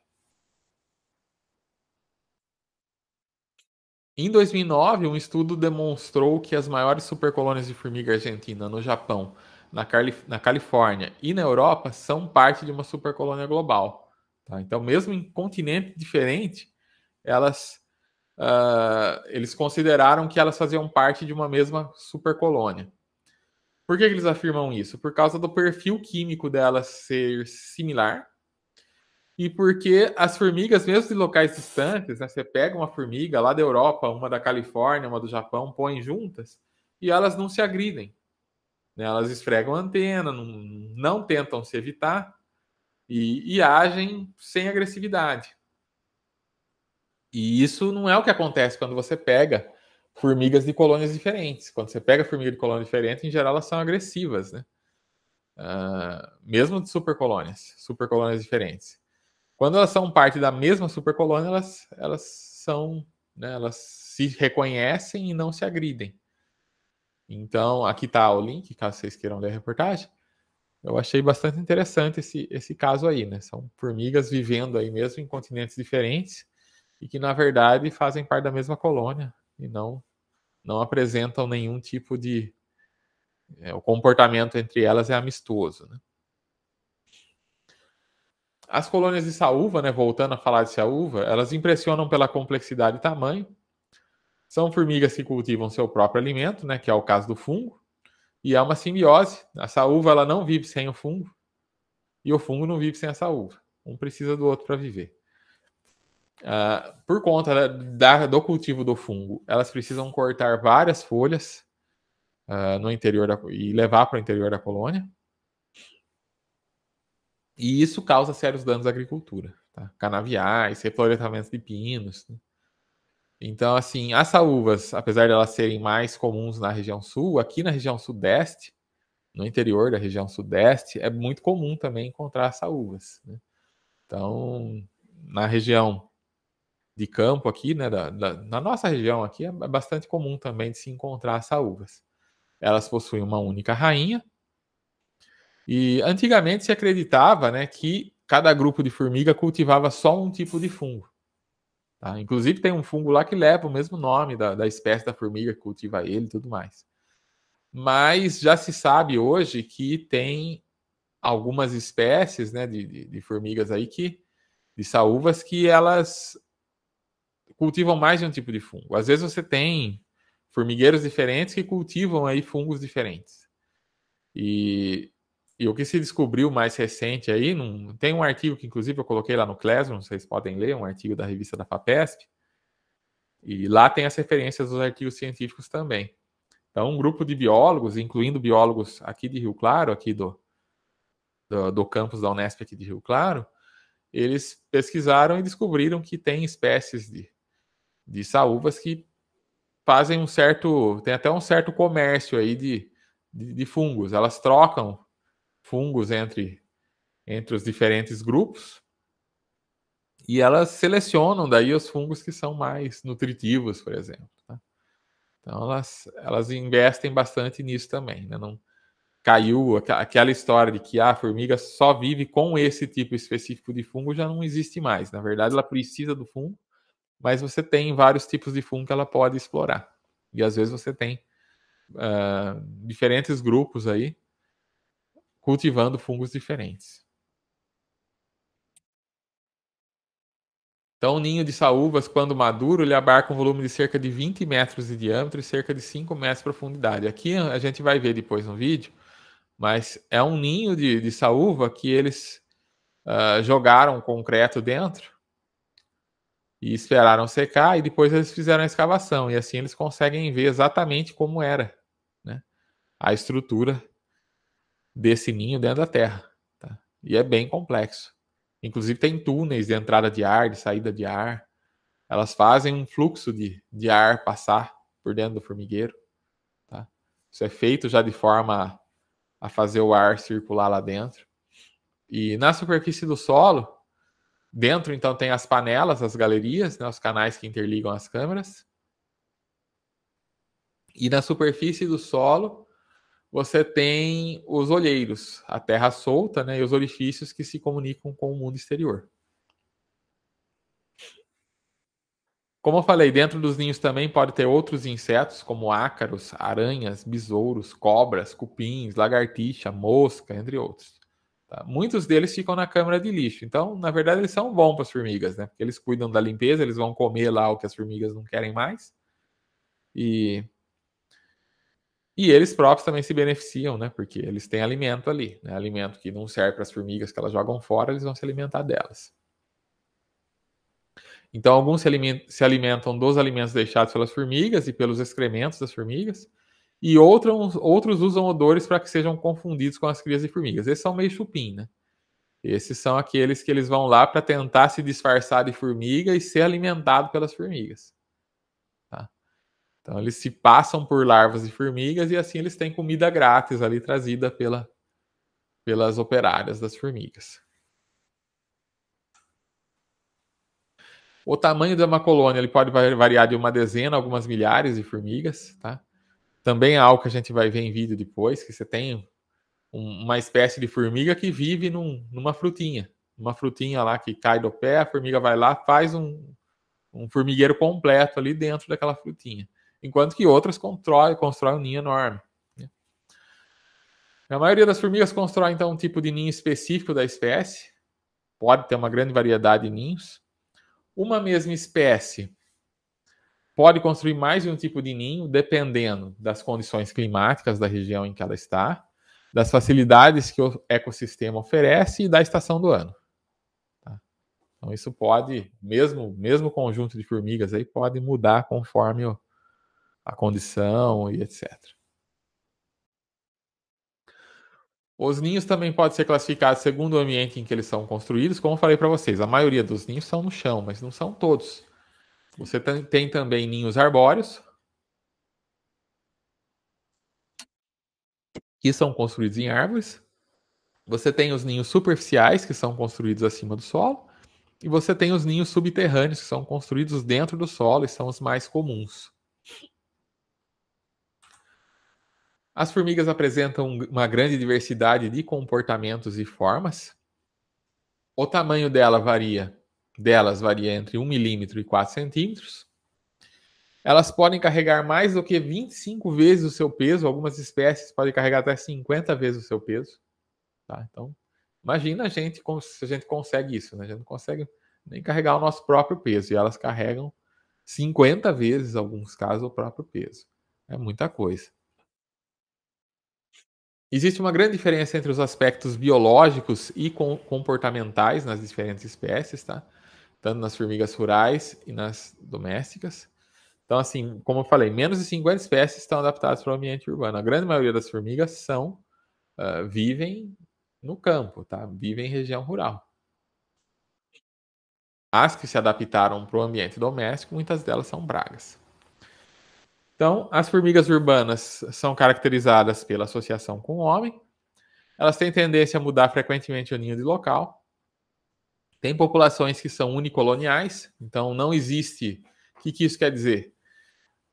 Em 2009, um estudo demonstrou que as maiores supercolônias de formiga argentina no Japão, na Califórnia e na Europa são parte de uma supercolônia global. Tá? Então, mesmo em continente diferente, eles consideraram que elas faziam parte de uma mesma supercolônia. Por que eles afirmam isso? Por causa do perfil químico delas ser similar e porque as formigas, mesmo de locais distantes, né, você pega uma formiga lá da Europa, uma da Califórnia, uma do Japão, põe juntas e elas não se agridem. Né? Elas esfregam a antena, não tentam se evitar e agem sem agressividade. E isso não é o que acontece quando você pega formigas de colônias diferentes. Quando você pega formiga de colônia diferente, em geral elas são agressivas, né? Mesmo de supercolônias diferentes. Quando elas são parte da mesma supercolônia, elas são, né, elas se reconhecem e não se agridem. Então, aqui está o link, caso vocês queiram ler a reportagem. Eu achei bastante interessante esse caso aí, né? São formigas vivendo aí mesmo em continentes diferentes e que, na verdade, fazem parte da mesma colônia e não apresentam nenhum tipo de... o comportamento entre elas é amistoso, né? As colônias de saúva, né, voltando a falar de saúva, elas impressionam pela complexidade e tamanho. São formigas que cultivam seu próprio alimento, né, que é o caso do fungo, e é uma simbiose. A saúva ela não vive sem o fungo e o fungo não vive sem a saúva. Um precisa do outro para viver. Por conta do cultivo do fungo, elas precisam cortar várias folhas no interior e levar para o interior da colônia. E isso causa sérios danos à agricultura. Tá? Canaviais, reflorestamento de pinos. Né? Então, assim, as saúvas, apesar de elas serem mais comuns na região sul, aqui na região sudeste, no interior da região sudeste, é muito comum também encontrar saúvas. Né? Então, na região de campo aqui, né, na nossa região aqui, é bastante comum também de se encontrar saúvas. Elas possuem uma única rainha e antigamente se acreditava, né, que cada grupo de formiga cultivava só um tipo de fungo. Tá? Inclusive tem um fungo lá que leva o mesmo nome da espécie da formiga que cultiva ele e tudo mais. Mas já se sabe hoje que tem algumas espécies, né, de formigas aí de saúvas que elas cultivam mais de um tipo de fungo. Às vezes você tem formigueiros diferentes que cultivam aí fungos diferentes. E o que se descobriu mais recente aí, tem um artigo que inclusive eu coloquei lá no Classroom, vocês podem ler, um artigo da revista da FAPESP, e lá tem as referências dos artigos científicos também. Então, um grupo de biólogos, incluindo biólogos aqui de Rio Claro, aqui do campus da Unesp aqui de Rio Claro, eles pesquisaram e descobriram que tem espécies de saúvas que fazem tem até um certo comércio aí de fungos. Elas trocam fungos entre os diferentes grupos e elas selecionam daí os fungos que são mais nutritivos, por exemplo. Tá? Então, elas investem bastante nisso também, né? Não caiu aquela história de que a formiga só vive com esse tipo específico de fungo, já não existe mais. Na verdade, ela precisa do fungo, mas você tem vários tipos de fungo que ela pode explorar. E às vezes você tem diferentes grupos aí cultivando fungos diferentes. Então, o ninho de saúvas, quando maduro, ele abarca um volume de cerca de 20 metros de diâmetro e cerca de 5 metros de profundidade. Aqui a gente vai ver depois no vídeo, mas é um ninho de saúva que eles jogaram concreto dentro e esperaram secar e depois eles fizeram a escavação. E assim eles conseguem ver exatamente como era, né, a estrutura desse ninho dentro da terra. Tá? E é bem complexo. Inclusive tem túneis de entrada de ar, de saída de ar. Elas fazem um fluxo de ar passar por dentro do formigueiro. Tá? Isso é feito já de forma a fazer o ar circular lá dentro. E na superfície do solo, Dentro, então, tem as panelas, as galerias, né, os canais que interligam as câmeras. E na superfície do solo, você tem os olheiros, a terra solta, né, e os orifícios que se comunicam com o mundo exterior. Como eu falei, dentro dos ninhos também pode ter outros insetos, como ácaros, aranhas, besouros, cobras, cupins, lagartixa, mosca, entre outros. Tá? Muitos deles ficam na câmara de lixo. Então, na verdade, eles são bons para as formigas, né? Porque eles cuidam da limpeza, eles vão comer lá o que as formigas não querem mais. E, e eles próprios também se beneficiam, né? Porque eles têm alimento ali, né? Alimento que não serve para as formigas que elas jogam fora, eles vão se alimentar delas. Então, alguns se alimentam dos alimentos deixados pelas formigas e pelos excrementos das formigas, e outros usam odores para que sejam confundidos com as crias de formigas. Esses são meio chupim, né? Esses são aqueles que eles vão lá para tentar se disfarçar de formiga e ser alimentado pelas formigas. Tá? Então, eles se passam por larvas de formigas e assim eles têm comida grátis ali trazida pelas operárias das formigas. O tamanho de uma colônia ele pode variar de uma dezena a algumas milhares de formigas, tá? Também é algo que a gente vai ver em vídeo depois, que você tem uma espécie de formiga que vive numa frutinha. Uma frutinha lá que cai do pé, a formiga vai lá, faz um formigueiro completo ali dentro daquela frutinha. Enquanto que outras constroem um ninho enorme. Né? A maioria das formigas constrói, então, um tipo de ninho específico da espécie. Pode ter uma grande variedade de ninhos. Uma mesma espécie pode construir mais de um tipo de ninho, dependendo das condições climáticas da região em que ela está, das facilidades que o ecossistema oferece e da estação do ano. Tá? Então, isso pode, mesmo conjunto de formigas, aí pode mudar conforme a condição e etc. Os ninhos também podem ser classificados segundo o ambiente em que eles são construídos. Como eu falei para vocês, a maioria dos ninhos são no chão, mas não são todos. Você tem também ninhos arbóreos, que são construídos em árvores. Você tem os ninhos superficiais, que são construídos acima do solo. E você tem os ninhos subterrâneos, que são construídos dentro do solo e são os mais comuns. As formigas apresentam uma grande diversidade de comportamentos e formas. O tamanho delas varia entre 1 milímetro e 4 centímetros. Elas podem carregar mais do que 25 vezes o seu peso. Algumas espécies podem carregar até 50 vezes o seu peso. Tá? Então, imagina a gente se a gente consegue isso. Né? A gente não consegue nem carregar o nosso próprio peso. E elas carregam 50 vezes, em alguns casos, o próprio peso. É muita coisa. Existe uma grande diferença entre os aspectos biológicos e comportamentais nas diferentes espécies, tá? Tanto nas formigas rurais e nas domésticas. Então, assim, como eu falei, menos de 50 espécies estão adaptadas para o ambiente urbano. A grande maioria das formigas vivem no campo, tá? Vivem em região rural. As que se adaptaram para o ambiente doméstico, muitas delas são pragas. Então, as formigas urbanas são caracterizadas pela associação com o homem. Elas têm tendência a mudar frequentemente o ninho de local. Tem populações que são unicoloniais, então não existe. O que isso quer dizer?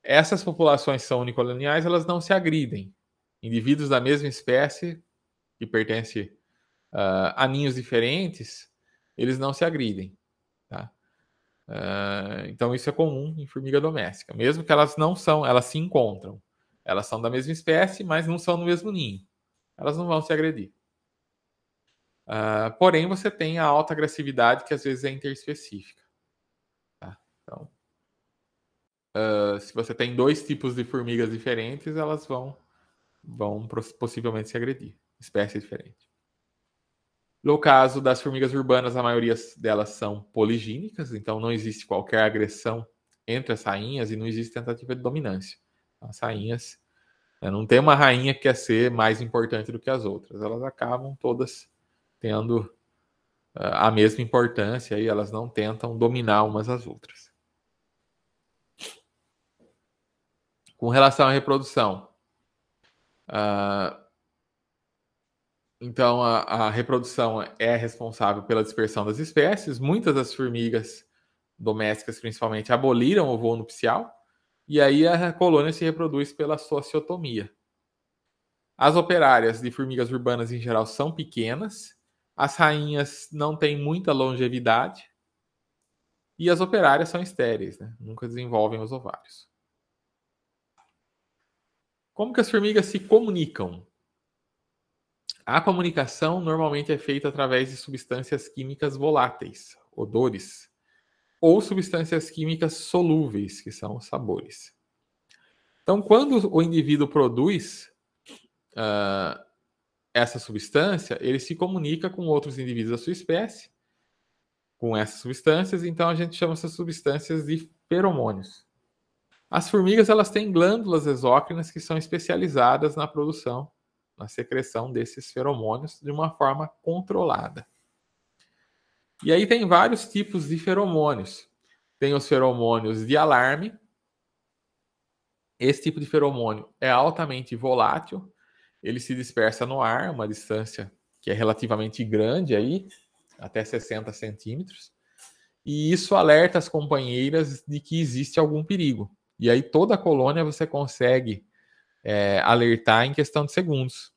Essas populações que são unicoloniais, elas não se agridem. Indivíduos da mesma espécie, que pertencem a ninhos diferentes, eles não se agridem. Tá? Então isso é comum em formiga doméstica. Mesmo que elas não são, elas se encontram. Elas são da mesma espécie, mas não são no mesmo ninho. Elas não vão se agredir. Porém, você tem a alta agressividade que às vezes é interespecífica. Tá? Então, se você tem dois tipos de formigas diferentes, elas vão possivelmente se agredir. Espécie diferente. No caso das formigas urbanas, a maioria delas são poligínicas, então não existe qualquer agressão entre as rainhas e não existe tentativa de dominância. As rainhas, não tem uma rainha que quer ser mais importante do que as outras. Elas acabam todas tendo a mesma importância e elas não tentam dominar umas às outras. Com relação à reprodução, Então, a reprodução é responsável pela dispersão das espécies. Muitas das formigas domésticas, principalmente, aboliram o voo nupcial. E aí a colônia se reproduz pela sociotomia. As operárias de formigas urbanas, em geral, são pequenas. As rainhas não têm muita longevidade. E as operárias são estéreis, né? Nunca desenvolvem os ovários. Como que as formigas se comunicam? A comunicação normalmente é feita através de substâncias químicas voláteis, odores, ou substâncias químicas solúveis, que são os sabores. Então, quando o indivíduo produz essa substância, ele se comunica com outros indivíduos da sua espécie, com essas substâncias, então a gente chama essas substâncias de feromônios. As formigas, elas têm glândulas exócrinas que são especializadas na produção, na secreção desses feromônios de uma forma controlada. E aí tem vários tipos de feromônios. Tem os feromônios de alarme. Esse tipo de feromônio é altamente volátil. Ele se dispersa no ar, uma distância que é relativamente grande aí, até 60 centímetros. E isso alerta as companheiras de que existe algum perigo. E aí toda a colônia você consegue alertar em questão de segundos.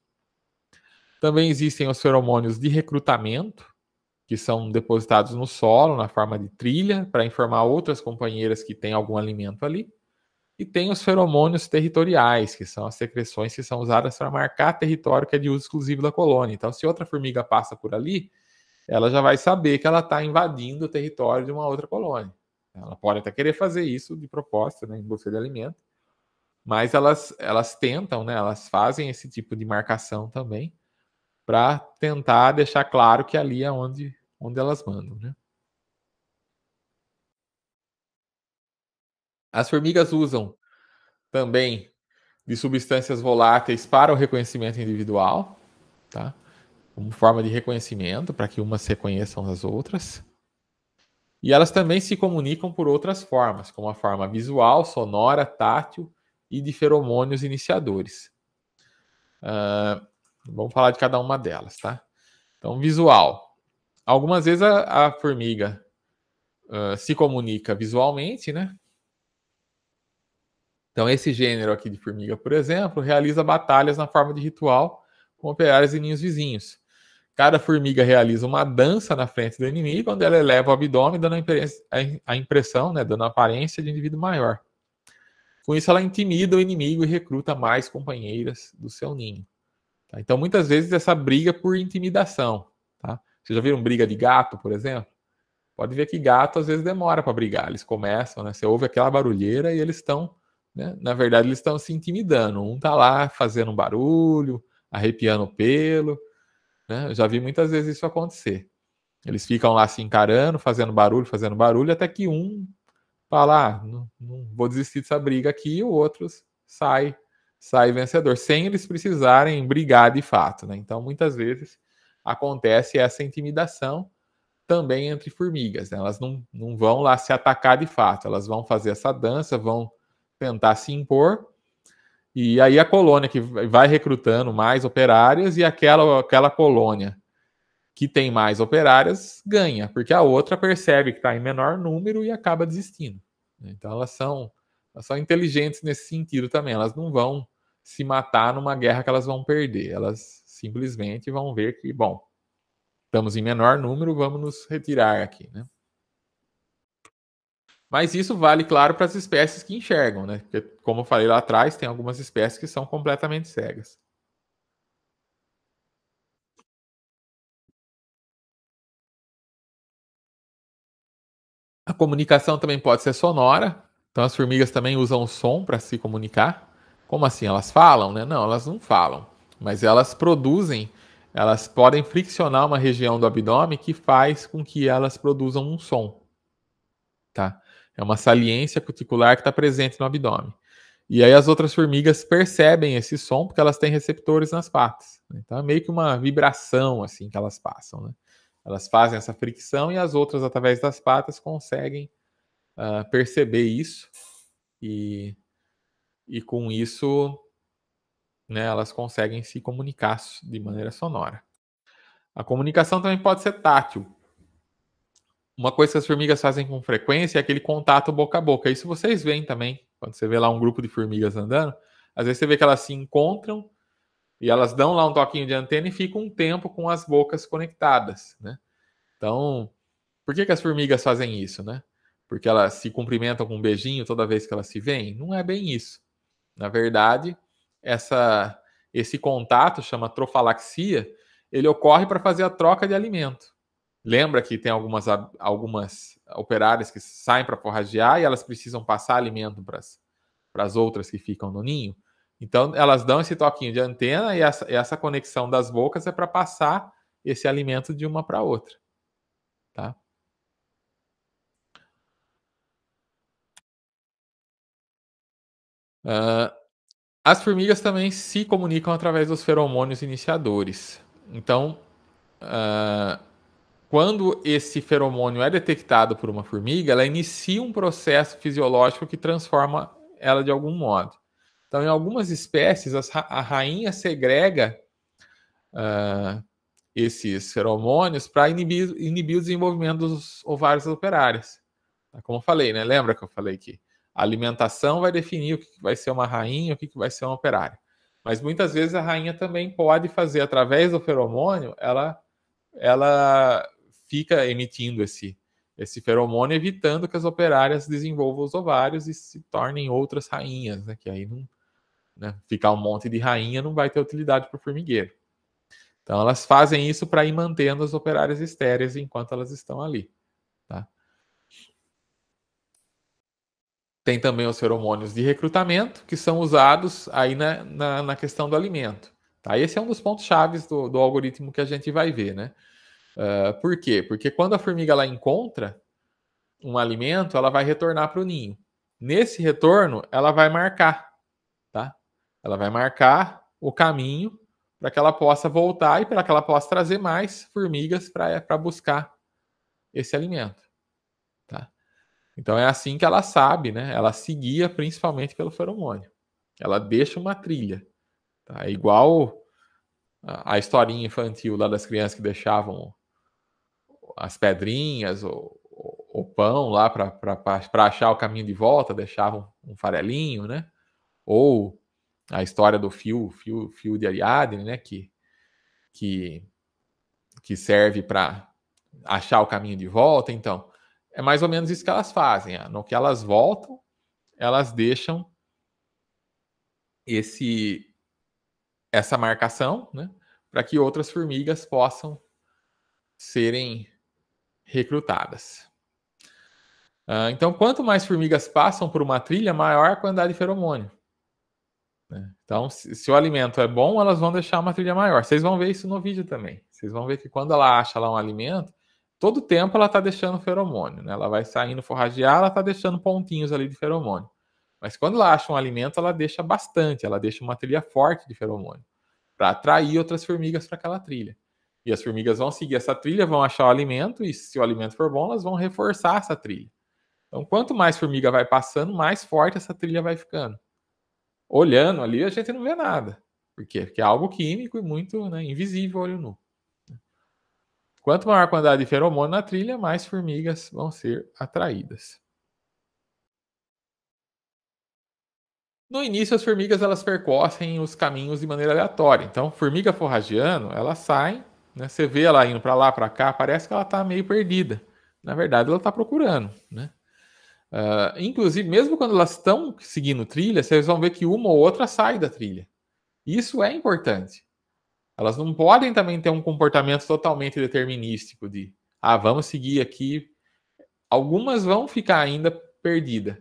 Também existem os feromônios de recrutamento, que são depositados no solo, na forma de trilha, para informar outras companheiras que tem algum alimento ali. E tem os feromônios territoriais, que são as secreções que são usadas para marcar território que é de uso exclusivo da colônia. Então, se outra formiga passa por ali, ela já vai saber que ela está invadindo o território de uma outra colônia. Ela pode até querer fazer isso de propósito, né, em busca de alimento, mas elas tentam, né, elas fazem esse tipo de marcação também, para tentar deixar claro que ali é onde elas mandam, né? As formigas usam também de substâncias voláteis para o reconhecimento individual, tá? Como forma de reconhecimento, para que umas reconheçam as outras. E elas também se comunicam por outras formas, como a forma visual, sonora, tátil e de feromônios iniciadores. Vamos falar de cada uma delas, tá? Então, visual. Algumas vezes a formiga se comunica visualmente, né? Então, esse gênero aqui de formiga, por exemplo, realiza batalhas na forma de ritual com operários e ninhos vizinhos. Cada formiga realiza uma dança na frente do inimigo, onde ela eleva o abdômen, dando a impressão, né, dando a aparência de indivíduo maior. Com isso, ela intimida o inimigo e recruta mais companheiras do seu ninho. Tá? Então, muitas vezes, essa briga por intimidação. Tá? Vocês já viram briga de gato, por exemplo? Pode ver que gato, às vezes, demora para brigar. Eles começam, né? Você ouve aquela barulheira e eles estão, né? Na verdade, eles estão se intimidando. Um tá lá fazendo um barulho, arrepiando o pelo. Né? Eu já vi muitas vezes isso acontecer. Eles ficam lá se encarando, fazendo barulho, até que um fala, não vou desistir dessa briga aqui, e o outro sai vencedor, sem eles precisarem brigar de fato. Né? Então, muitas vezes, acontece essa intimidação também entre formigas. Né? Elas não vão lá se atacar de fato, elas vão fazer essa dança, vão tentar se impor, e aí a colônia que vai recrutando mais operárias e aquela colônia que tem mais operárias ganha, porque a outra percebe que está em menor número e acaba desistindo. Então elas são inteligentes nesse sentido também. Elas não vão se matar numa guerra que elas vão perder. Elas simplesmente vão ver que, bom, estamos em menor número, vamos nos retirar aqui, né? Mas isso vale, claro, para as espécies que enxergam, né? Porque, como eu falei lá atrás, tem algumas espécies que são completamente cegas. A comunicação também pode ser sonora, então as formigas também usam o som para se comunicar. Como assim? Elas falam, né? Não, elas não falam, mas elas produzem, elas podem friccionar uma região do abdômen que faz com que elas produzam um som, tá? É uma saliência cuticular que está presente no abdômen. E aí as outras formigas percebem esse som porque elas têm receptores nas patas. Então é meio que uma vibração assim que elas passam, né? Elas fazem essa fricção e as outras, através das patas, conseguem perceber isso e, e com isso, né, elas conseguem se comunicar de maneira sonora. A comunicação também pode ser tátil. Uma coisa que as formigas fazem com frequência é aquele contato boca a boca. Isso vocês veem também, quando você vê lá um grupo de formigas andando. Às vezes você vê que elas se encontram e elas dão lá um toquinho de antena e ficam um tempo com as bocas conectadas, né? Então, por que as formigas fazem isso, né? Porque elas se cumprimentam com um beijinho toda vez que elas se veem? Não é bem isso. Na verdade, esse contato, chama trofalaxia, ele ocorre para fazer a troca de alimento. Lembra que tem algumas operárias que saem para forragear e elas precisam passar alimento para as outras que ficam no ninho? Então, elas dão esse toquinho de antena e essa conexão das bocas é para passar esse alimento de uma para outra. Tá? As formigas também se comunicam através dos feromônios iniciadores. Então, quando esse feromônio é detectado por uma formiga, ela inicia um processo fisiológico que transforma ela de algum modo. Então, em algumas espécies, a rainha segrega esses feromônios para inibir o desenvolvimento dos ovários operárias. Como eu falei, né? Lembra que eu falei que a alimentação vai definir o que vai ser uma rainha e o que vai ser uma operária. Mas muitas vezes a rainha também pode fazer, através do feromônio, ela fica emitindo esse feromônio, evitando que as operárias desenvolvam os ovários e se tornem outras rainhas, né? Que aí não, né? Ficar um monte de rainha não vai ter utilidade para o formigueiro. Então elas fazem isso para ir mantendo as operárias estéreis enquanto elas estão ali. Tá? Tem também os feromônios de recrutamento, que são usados aí na questão do alimento. Tá? Esse é um dos pontos chaves do algoritmo que a gente vai ver, né? Por quê? Porque quando a formiga ela encontra um alimento, ela vai retornar para o ninho. Nesse retorno, ela vai marcar, tá? Ela vai marcar o caminho para que ela possa voltar e para que ela possa trazer mais formigas para buscar esse alimento, tá? Então é assim que ela sabe, né? Ela se guia principalmente pelo feromônio. Ela deixa uma trilha, tá? É igual a historinha infantil lá das crianças que deixavam as pedrinhas, o pão lá para achar o caminho de volta, deixavam um farelinho, né? Ou a história do fio de Ariadne, né? Que, que serve para achar o caminho de volta. Então, é mais ou menos isso que elas fazem. No que elas voltam, elas deixam essa marcação, né? Para que outras formigas possam serem recrutadas. Então, quanto mais formigas passam por uma trilha, maior a quantidade de feromônio. Né? Então, se o alimento é bom, elas vão deixar uma trilha maior. Vocês vão ver isso no vídeo também. Vocês vão ver que quando ela acha lá um alimento, todo tempo ela está deixando feromônio. Né? Ela vai saindo forragear, ela está deixando pontinhos ali de feromônio. Mas quando ela acha um alimento, ela deixa bastante, ela deixa uma trilha forte de feromônio para atrair outras formigas para aquela trilha. E as formigas vão seguir essa trilha, vão achar o alimento, e se o alimento for bom, elas vão reforçar essa trilha. Então, quanto mais formiga vai passando, mais forte essa trilha vai ficando. Olhando ali, a gente não vê nada. Por quê? Porque é algo químico e muito, né, invisível olho nu. Quanto maior a quantidade de feromônio na trilha, mais formigas vão ser atraídas. No início, as formigas elas percorrem os caminhos de maneira aleatória. Então, formiga forrageando, elas saem, né? Você vê ela indo para lá, para cá, parece que ela está meio perdida. Na verdade, ela está procurando, né? Inclusive, mesmo quando elas estão seguindo trilha, vocês vão ver que uma ou outra sai da trilha. Isso é importante. Elas não podem também ter um comportamento totalmente determinístico de, vamos seguir aqui. Algumas vão ficar ainda perdidas.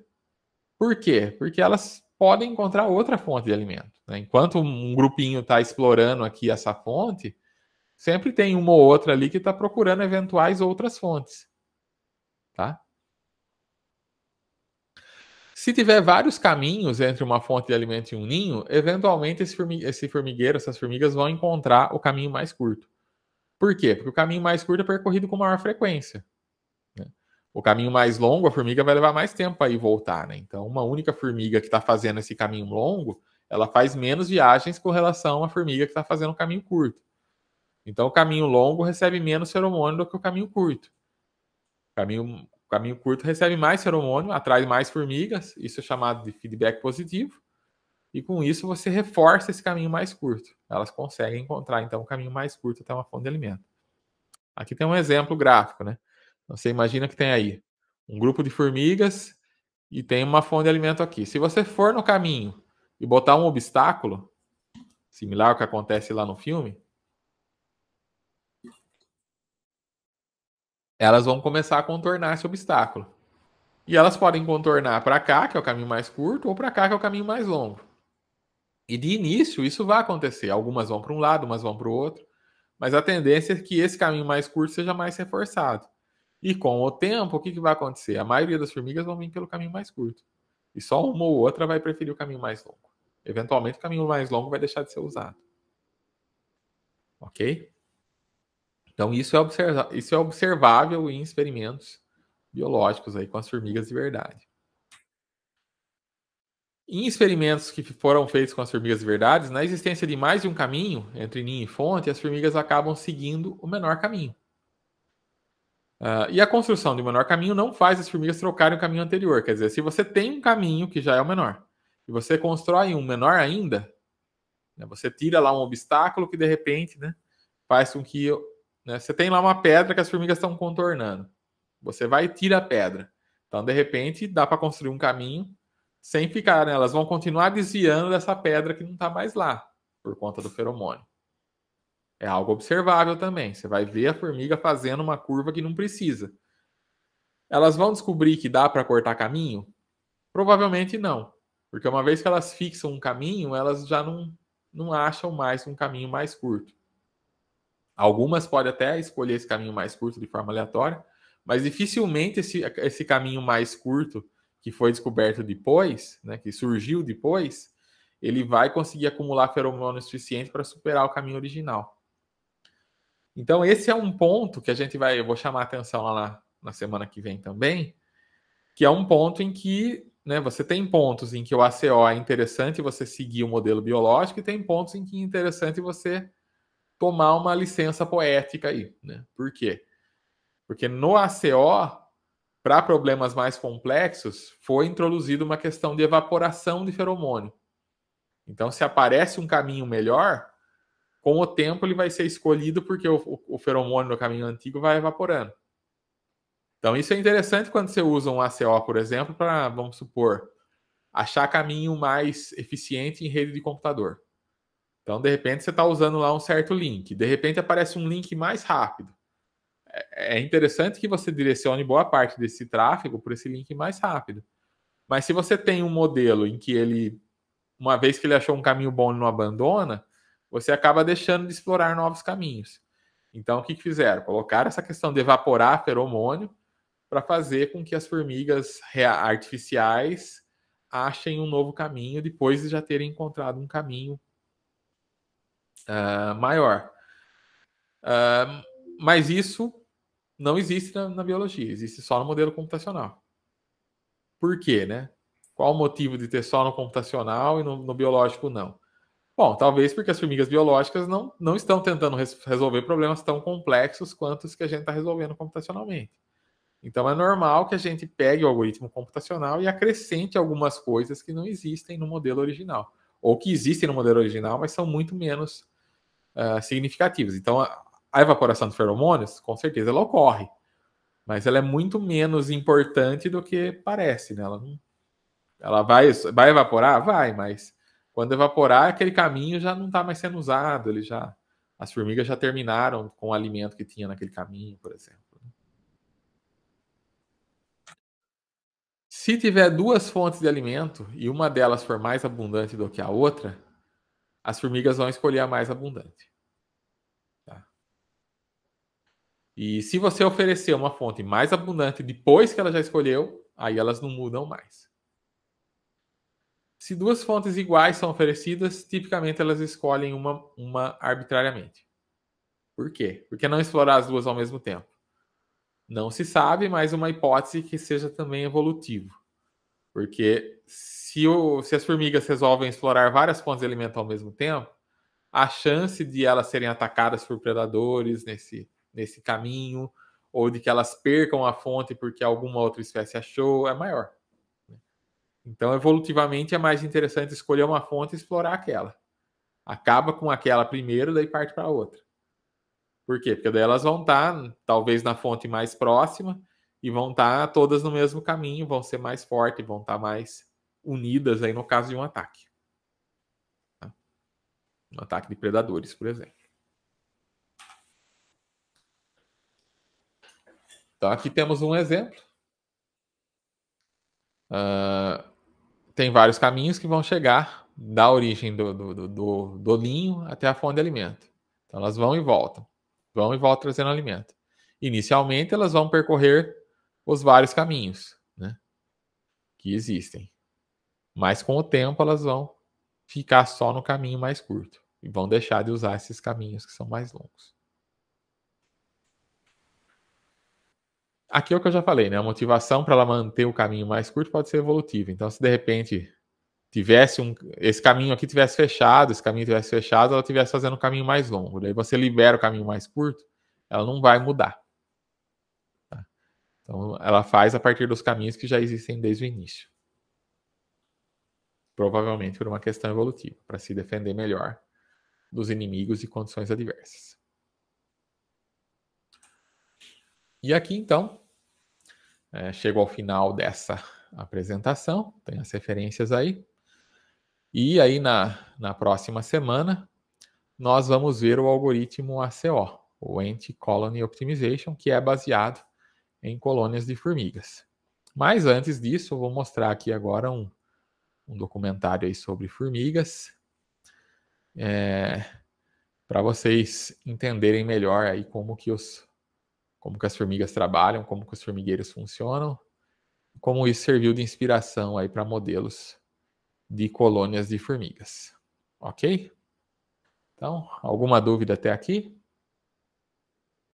Por quê? Porque elas podem encontrar outra fonte de alimento. Né? Enquanto um grupinho está explorando aqui essa fonte, sempre tem uma ou outra ali que está procurando eventuais outras fontes. Tá? Se tiver vários caminhos entre uma fonte de alimento e um ninho, eventualmente esse formigueiro, essas formigas vão encontrar o caminho mais curto. Por quê? Porque o caminho mais curto é percorrido com maior frequência. Né? O caminho mais longo, a formiga vai levar mais tempo para ir voltar. Né? Então, uma única formiga que está fazendo esse caminho longo, ela faz menos viagens com relação a uma formiga que está fazendo um caminho curto. Então, o caminho longo recebe menos feromônio do que o caminho curto. O caminho curto recebe mais feromônio, atrai mais formigas, isso é chamado de feedback positivo, e com isso você reforça esse caminho mais curto. Elas conseguem encontrar, então, o caminho mais curto até uma fonte de alimento. Aqui tem um exemplo gráfico, né? Você imagina que tem aí um grupo de formigas e tem uma fonte de alimento aqui. Se você for no caminho e botar um obstáculo, similar ao que acontece lá no filme, elas vão começar a contornar esse obstáculo. E elas podem contornar para cá, que é o caminho mais curto, ou para cá, que é o caminho mais longo. E de início, isso vai acontecer. Algumas vão para um lado, umas vão para o outro. Mas a tendência é que esse caminho mais curto seja mais reforçado. E com o tempo, o que vai acontecer? A maioria das formigas vão vir pelo caminho mais curto. E só uma ou outra vai preferir o caminho mais longo. Eventualmente, o caminho mais longo vai deixar de ser usado. Ok? Então, isso é observável em experimentos biológicos aí com as formigas de verdade. Em experimentos que foram feitos com as formigas de verdade, na existência de mais de um caminho entre ninho e fonte, as formigas acabam seguindo o menor caminho. E a construção de um menor caminho não faz as formigas trocarem o caminho anterior. Quer dizer, se você tem um caminho que já é o menor e você constrói um menor ainda, né, você tira lá um obstáculo que de repente, né, faz com que, né, você tem lá uma pedra que as formigas estão contornando. Você vai e tira a pedra. Então, de repente, dá para construir um caminho sem ficar, né? Elas vão continuar desviando dessa pedra que não está mais lá, por conta do feromônio. É algo observável também. Você vai ver a formiga fazendo uma curva que não precisa. Elas vão descobrir que dá para cortar caminho? Provavelmente não. Porque uma vez que elas fixam um caminho, elas já não acham mais um caminho mais curto. Algumas podem até escolher esse caminho mais curto de forma aleatória, mas dificilmente esse caminho mais curto que foi descoberto depois, né, que surgiu depois, ele vai conseguir acumular feromônio suficiente para superar o caminho original. Então, esse é um ponto que eu vou chamar a atenção lá na semana que vem também, que é um ponto em que, né, você tem pontos em que o ACO é interessante você seguir o modelo biológico e tem pontos em que é interessante você tomar uma licença poética aí, né? Por quê? Porque no ACO, para problemas mais complexos, foi introduzida uma questão de evaporação de feromônio. Então, se aparece um caminho melhor, com o tempo ele vai ser escolhido porque o feromônio no caminho antigo vai evaporando. Então, isso é interessante quando você usa um ACO, por exemplo, para, vamos supor, achar caminho mais eficiente em rede de computador. Então, de repente, você está usando lá um certo link. De repente, aparece um link mais rápido. É interessante que você direcione boa parte desse tráfego por esse link mais rápido. Mas se você tem um modelo em que ele, uma vez que ele achou um caminho bom, ele não abandona, você acaba deixando de explorar novos caminhos. Então, o que fizeram? Colocaram essa questão de evaporar feromônio para fazer com que as formigas artificiais achem um novo caminho depois de já terem encontrado um caminho maior. Mas isso não existe na biologia, existe só no modelo computacional. Por quê, né? Qual o motivo de ter só no computacional e no biológico não? Bom, talvez porque as formigas biológicas não estão tentando resolver problemas tão complexos quanto os que a gente está resolvendo computacionalmente. Então é normal que a gente pegue o algoritmo computacional e acrescente algumas coisas que não existem no modelo original. Ou que existem no modelo original, mas são muito menos significativas. Então a evaporação de feromônios, com certeza, ela ocorre. Mas ela é muito menos importante do que parece, né? Ela vai evaporar? Vai, mas quando evaporar, aquele caminho já não está mais sendo usado. As formigas já terminaram com o alimento que tinha naquele caminho, por exemplo. Se tiver duas fontes de alimento e uma delas for mais abundante do que a outra, as formigas vão escolher a mais abundante. Tá? E se você oferecer uma fonte mais abundante depois que ela já escolheu, aí elas não mudam mais. Se duas fontes iguais são oferecidas, tipicamente elas escolhem uma arbitrariamente. Por quê? Porque não explorar as duas ao mesmo tempo? Não se sabe, mas uma hipótese que seja também evolutivo. Porque se as formigas resolvem explorar várias fontes de alimento ao mesmo tempo, a chance de elas serem atacadas por predadores nesse caminho, ou de que elas percam a fonte porque alguma outra espécie achou, é maior. Então, evolutivamente, é mais interessante escolher uma fonte e explorar aquela. Acaba com aquela primeiro, daí parte para outra. Por quê? Porque daí elas vão estar, talvez, na fonte mais próxima e vão estar todas no mesmo caminho, vão ser mais fortes, vão estar mais unidas aí no caso de um ataque. Tá? Um ataque de predadores, por exemplo. Então, aqui temos um exemplo. Tem vários caminhos que vão chegar da origem do ninho até a fonte de alimento. Então, elas vão e voltam trazendo alimento. Inicialmente, elas vão percorrer os vários caminhos, né, que existem. Mas com o tempo, elas vão ficar só no caminho mais curto e vão deixar de usar esses caminhos que são mais longos. Aqui é o que eu já falei, né? A motivação para ela manter o caminho mais curto pode ser evolutiva. Então, se de repente tivesse esse caminho aqui tivesse fechado, ela estivesse fazendo um caminho mais longo. Daí você libera o caminho mais curto, ela não vai mudar. Tá? Então, ela faz a partir dos caminhos que já existem desde o início. Provavelmente por uma questão evolutiva, para se defender melhor dos inimigos e condições adversas. E aqui, então, chego ao final dessa apresentação, tem as referências aí. E aí, na próxima semana, nós vamos ver o algoritmo ACO, o Anti-Colony Optimization, que é baseado em colônias de formigas. Mas antes disso, eu vou mostrar aqui agora um documentário aí sobre formigas, para vocês entenderem melhor aí como que as formigas trabalham, como que os formigueiros funcionam, como isso serviu de inspiração aí para modelos de colônias de formigas. Ok? Então, alguma dúvida até aqui?